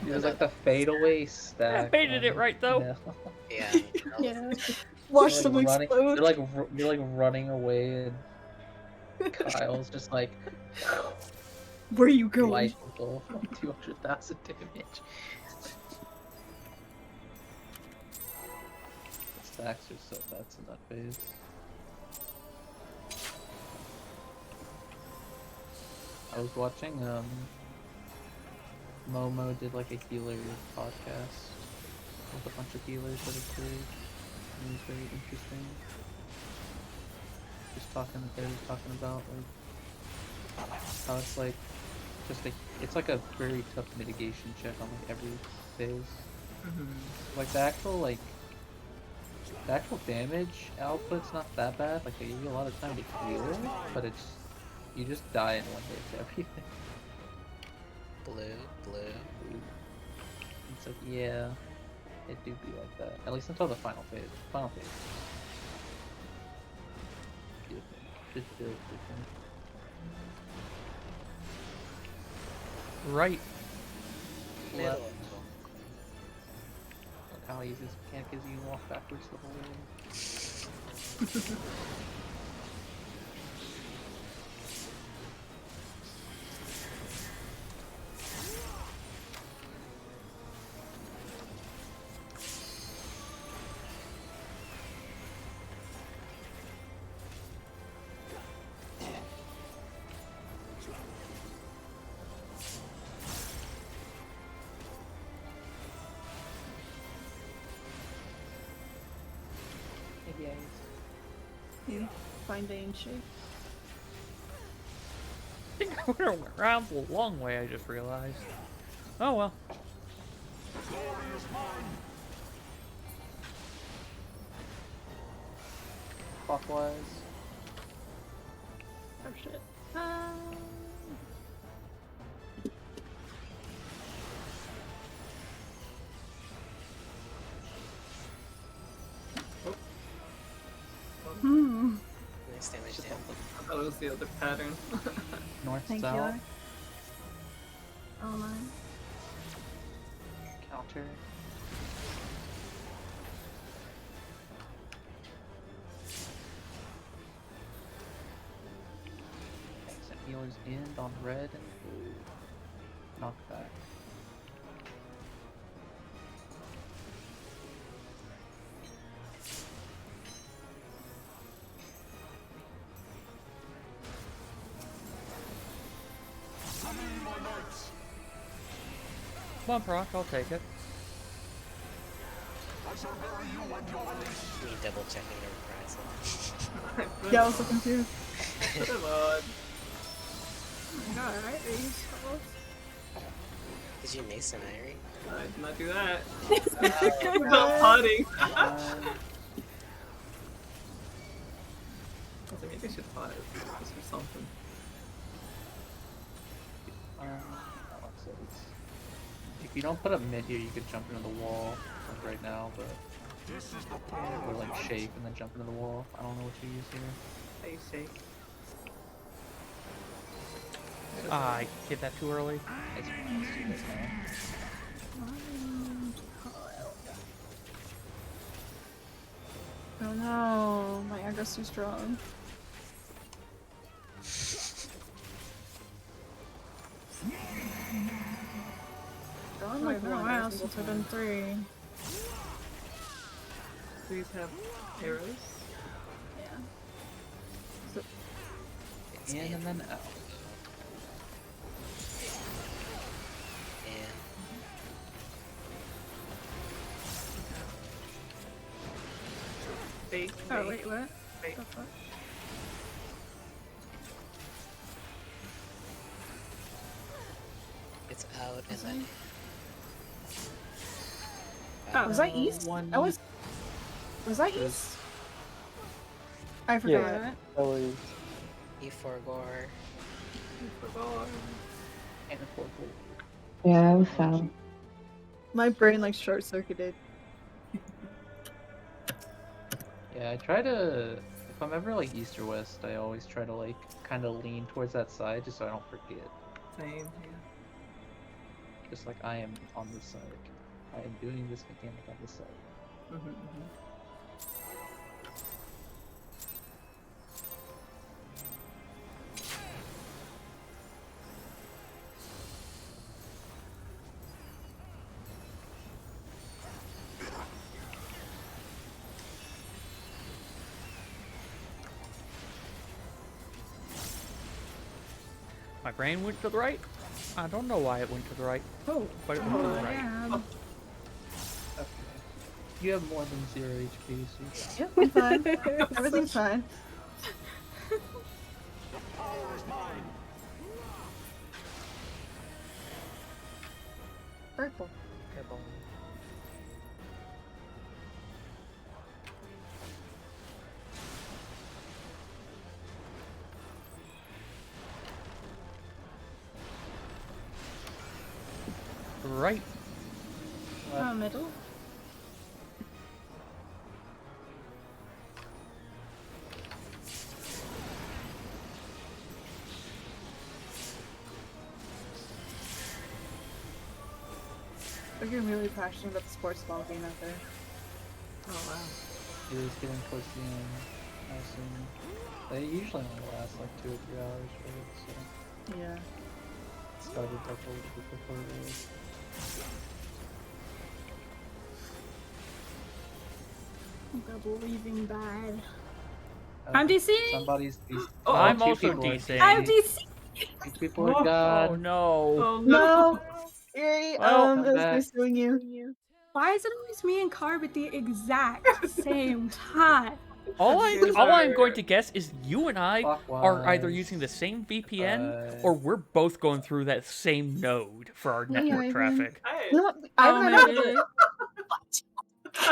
It was like the fadeaway stack. I baited it on right though. Nell. Yeah. Yeah. Watch They're, them like, running, explode. you're like running away and Kyle's just like Where you going? light people 200,000 damage. stacks are so nuts in that phase. I was watching Momo did like a healer podcast with a bunch of healers that have played. It was very interesting. They were talking about like how it's like it's like a very tough mitigation check on like every phase. Like the actual damage output's not that bad. Like they give you a lot of time to heal, but you just die in one hit to everything. Blue. It's like, yeah, it do be like that. At least until the final phase. Final phase. Just feels different. Right. Middle. Look how easy this mechanic is. You walk backwards the whole way. You find a shape. I think I went around the long way, I just realized. Oh well. Clockwise. Oh shit. Nice damage down. I thought it was the other pattern. North, Thank south. you. Oh my. Counter. Some healers end on red and blue. Knockback. Come on, Prog, I'll take it. Me double checking the reprisal. Yeah, I was so confused. Come on. Alright, are you close? Did you Mason Irie? I did not do that. Oh, About potting. So maybe I should pot this or something. If you don't put up mid here, you could jump into the wall like right now, but or like shake and then jump into the wall. I don't know what you use here. Hey, shake. I hit that too early. Let's do this now. Oh no, my aggro's too strong. Oh my wow, since I've done 3. These have arrows. Yeah. It's In and then out. And Fake. Oh wait, what? Fake. The fuck? it's out and then. Oh, Was that east? One. I was. Was that east? I forgot. Yeah. That was E4 gore. And a 4 gold. Yeah, I was south. My brain like short circuited. Yeah, I try to. If I'm ever like east or west, I always try to like kind of lean towards that side just so I don't forget. Same. Yeah. Just like I am on this side. I am doing this mechanic on this side. My brain went to the right. I don't know why it went to the right, Oh, but it went to the right. yeah. Okay. You have more than 0 HP, so Yep, I'm fine. Everything's fine. The power is mine. Purple. Right. Middle. We're getting really passionate about the sports ball game out there. Oh wow. it is getting towards the end. I assume. They usually only last like 2 or 3 hours, right? So Yeah. it started like a little bit before this. Double leaving bad. Oh, I'm DC. Somebody's DC. Oh, I'm two also people are DC. I'm DC. 2 people are Oh, God. Oh no. Oh no. No! Erie, Well, it come was back. nice doing you. Why is it always me and Carb at the exact same time? All You guys I'm are going to guess is you and I are either Clockwise, using the same VPN but- or we're both going through that same node for our Yeah, network Ivan. traffic. Hey. No, I Oh, remember. maybe.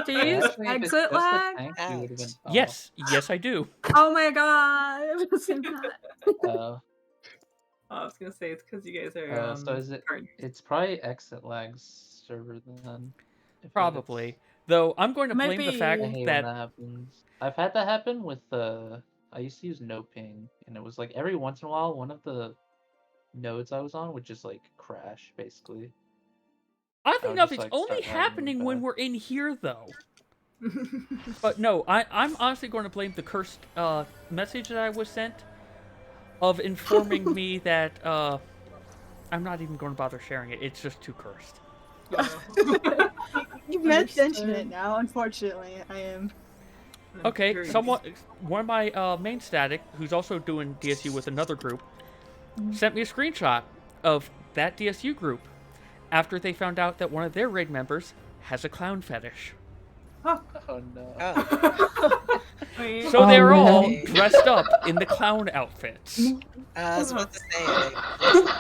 Do you use Actually, if it's exit just the lag? tank, you would have been fine. Yes, I do. Oh my god. It wasn't that. Oh, I was gonna say it's because you guys are so is it? partners. It's probably exit lags server then. if Probably. it's- Though I'm going to Might blame the be. fact I hate when that that happens. I've had that happen with I used to use no ping, and it was like every once in a while, one of the nodes I was on would just like crash, basically. oddly would enough, just, it's like, only start running happening when back. we're in here though. But no, I'm honestly going to blame the cursed message that I was sent of informing me that I'm not even going to bother sharing it. It's just too cursed. You mentioned it Understood. now, unfortunately. I am. Okay, Very one of my main static, who's also doing DSU with another group, sent me a screenshot of that DSU group after they found out that one of their raid members has a clown fetish. Oh no. Oh, Wait. So they're man. all dressed up in the clown outfits. I was about to say.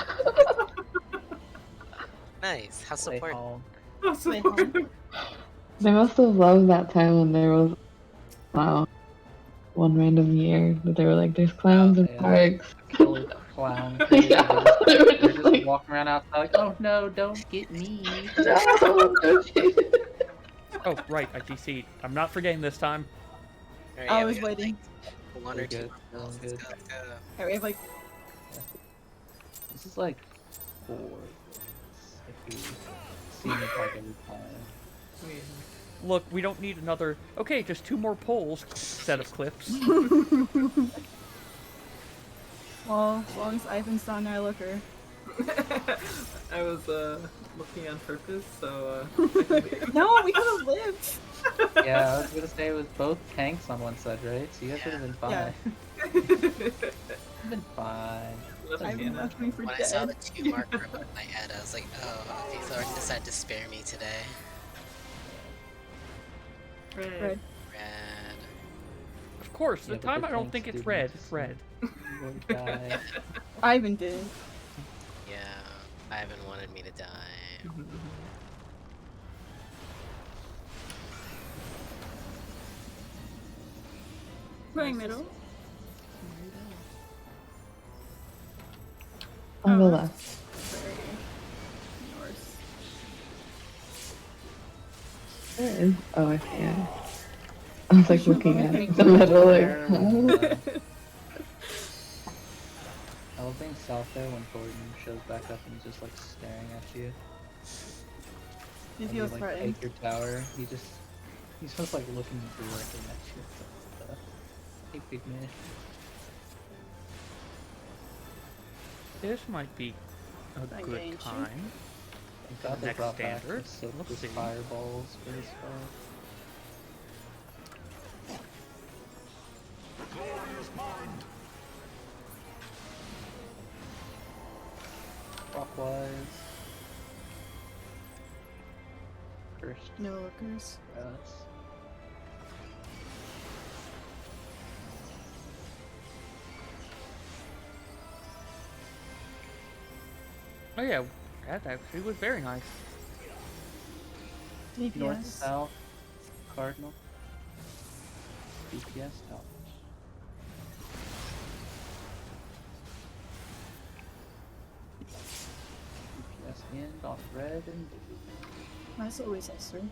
Nice. How Play support. home. That's so Wait, fucking- They must have loved that time when there was, wow, one random year that they were like, there's clowns in Yeah. parks. Killer clown. Crazy. Yeah, They're they were just like, walking around outside like, oh no, don't get me. no, okay. Oh, right, I DC'd. I'm not forgetting this time. Alright, I yeah, we was got, waiting. like, one We're or two good, more we're balls. good. Let's go, let's go. Alright, we have like This is like 4. If you see me like every time. Look, we don't need another. Okay, just 2 more polls set of clips. well, as long as Ivan's not our looker. I was looking on purpose, so No, we could have lived. Yeah, I was gonna say it was both tanks on one side, right? So you guys would have been fine. Yeah. Been fine. Ivan left me for When I saw the dead. 2 marker above my head, I was like, oh, people are decided to spare me today. Red. Red. Of course, the Yeah, but time the I don't tanks think it's didn't red. just It's red. You would die. Ivan did. Yeah, Ivan wanted me to die. Going middle. On the left. Sorry. North. There is. Oh, I see it. I was like looking at it. The middle, like, I love being south there when Gordon shows back up and he's just like staring at you. He When feels you like threatened. take your tower, he's just like looking directly at you. It's like, hey big man. This might be a Like good ancient. time. Thank God they Next brought back standard. the silk Let's with see. fireballs for this fight. Glory is mine. clockwise. First No lookers. grass. Oh yeah, that actually was very nice. DPS. North, south, cardinal. DPS out. DPS in on red and blue. Mine's always S3.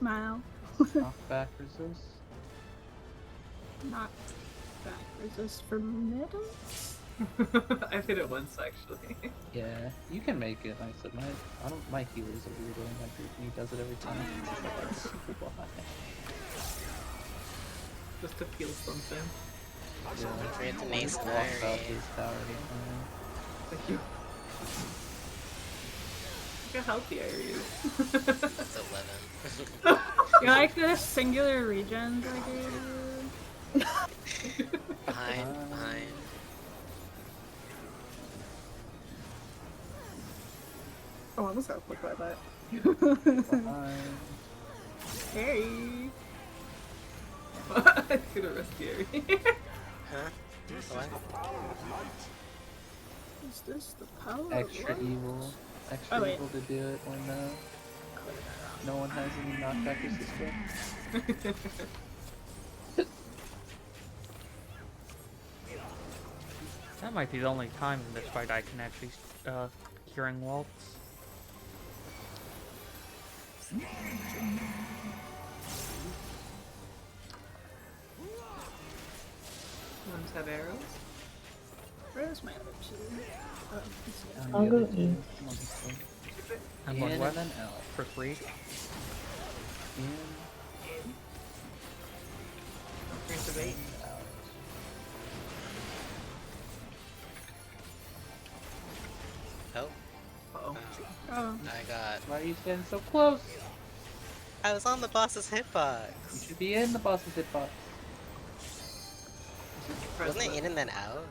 Mile. Knockback resist. Not back resist for middle. I've hit it once actually. Yeah, you can make it nice. But my healer's a weirdo in my group and he does it every time. It's just like super high. Just to feel something. Yeah. We have to make Just walks out his tower anytime. Thank you. Look how healthy I use. That's 11. You like the singular regions I gave you? Behind. Oh, I almost got clicked by that. Behind. Scary. It's gonna rest scary. Huh? What? Is this the power Extra of evil. Extra Oh, wait. evil to do it when no one has any knockback resistance. That might be the only time in this fight I can actually curing waltz. Ones have arrows. Where's my other two? Oh, it's here. On I'll the go other two. east. Come on, this way. I'm In going and west then out. for 3. In. Range of 8. Out. Oh. Uh-oh. Oh, I got. Why are you getting so close? I was on the boss's You hitbox. should be in the boss's hitbox. Wasn't it in and then out?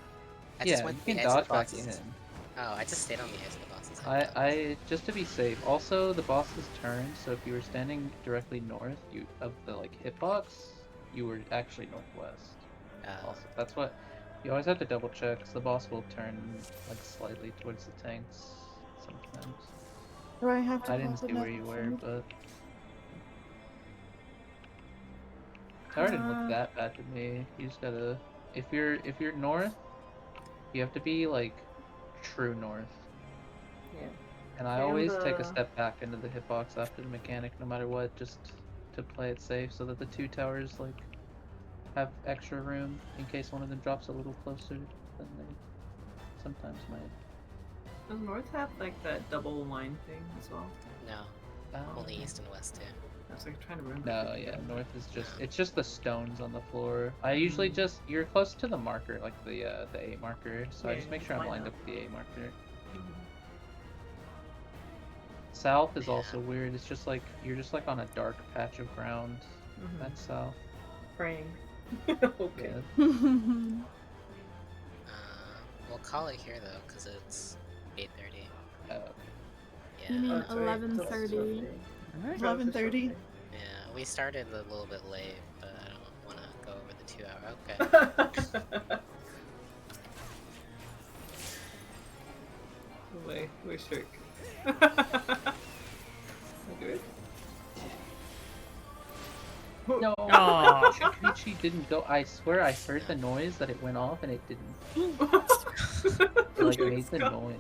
I Yeah, just went you to the can edge of dodge the back boss's. in. Oh, I just stayed on the edge of the boss's hitbox. I just to be safe. Also, the boss's turn. So if you were standing directly north, of the hitbox, you were actually northwest. Also, that's what you always have to double check. 'Cause the boss will turn slightly towards the tanks sometimes. Do I have to I didn't pop see where you another were, food? but tower didn't look that bad to me. You just gotta if you're north, you have to be true north. Yeah. And I And, always take a step back into the hitbox after the mechanic, no matter what, just to play it safe, so that the two towers have extra room in case one of them drops a little closer than they sometimes might. Does North have that double line thing as well? No, only east and west too. I was trying to remember. No, yeah, north is it's just the stones on the floor. I usually just you're close to the marker, the A marker, so I just make sure I'm lined up with the A marker. South is also weird. It's just you're just on a dark patch of ground. That's south. Praying. Okay. Yeah. We'll call it here though, because it's 8:30. Oh. Yeah. you mean Oh, it's right. 11:30? 11:30. Yeah, we started a little bit late, but I don't want to go over the 2 hour. Okay. We're shook. Good. No, Aw. Shikarichi didn't go. I swear I heard the noise that it went off and it didn't. It made the noise.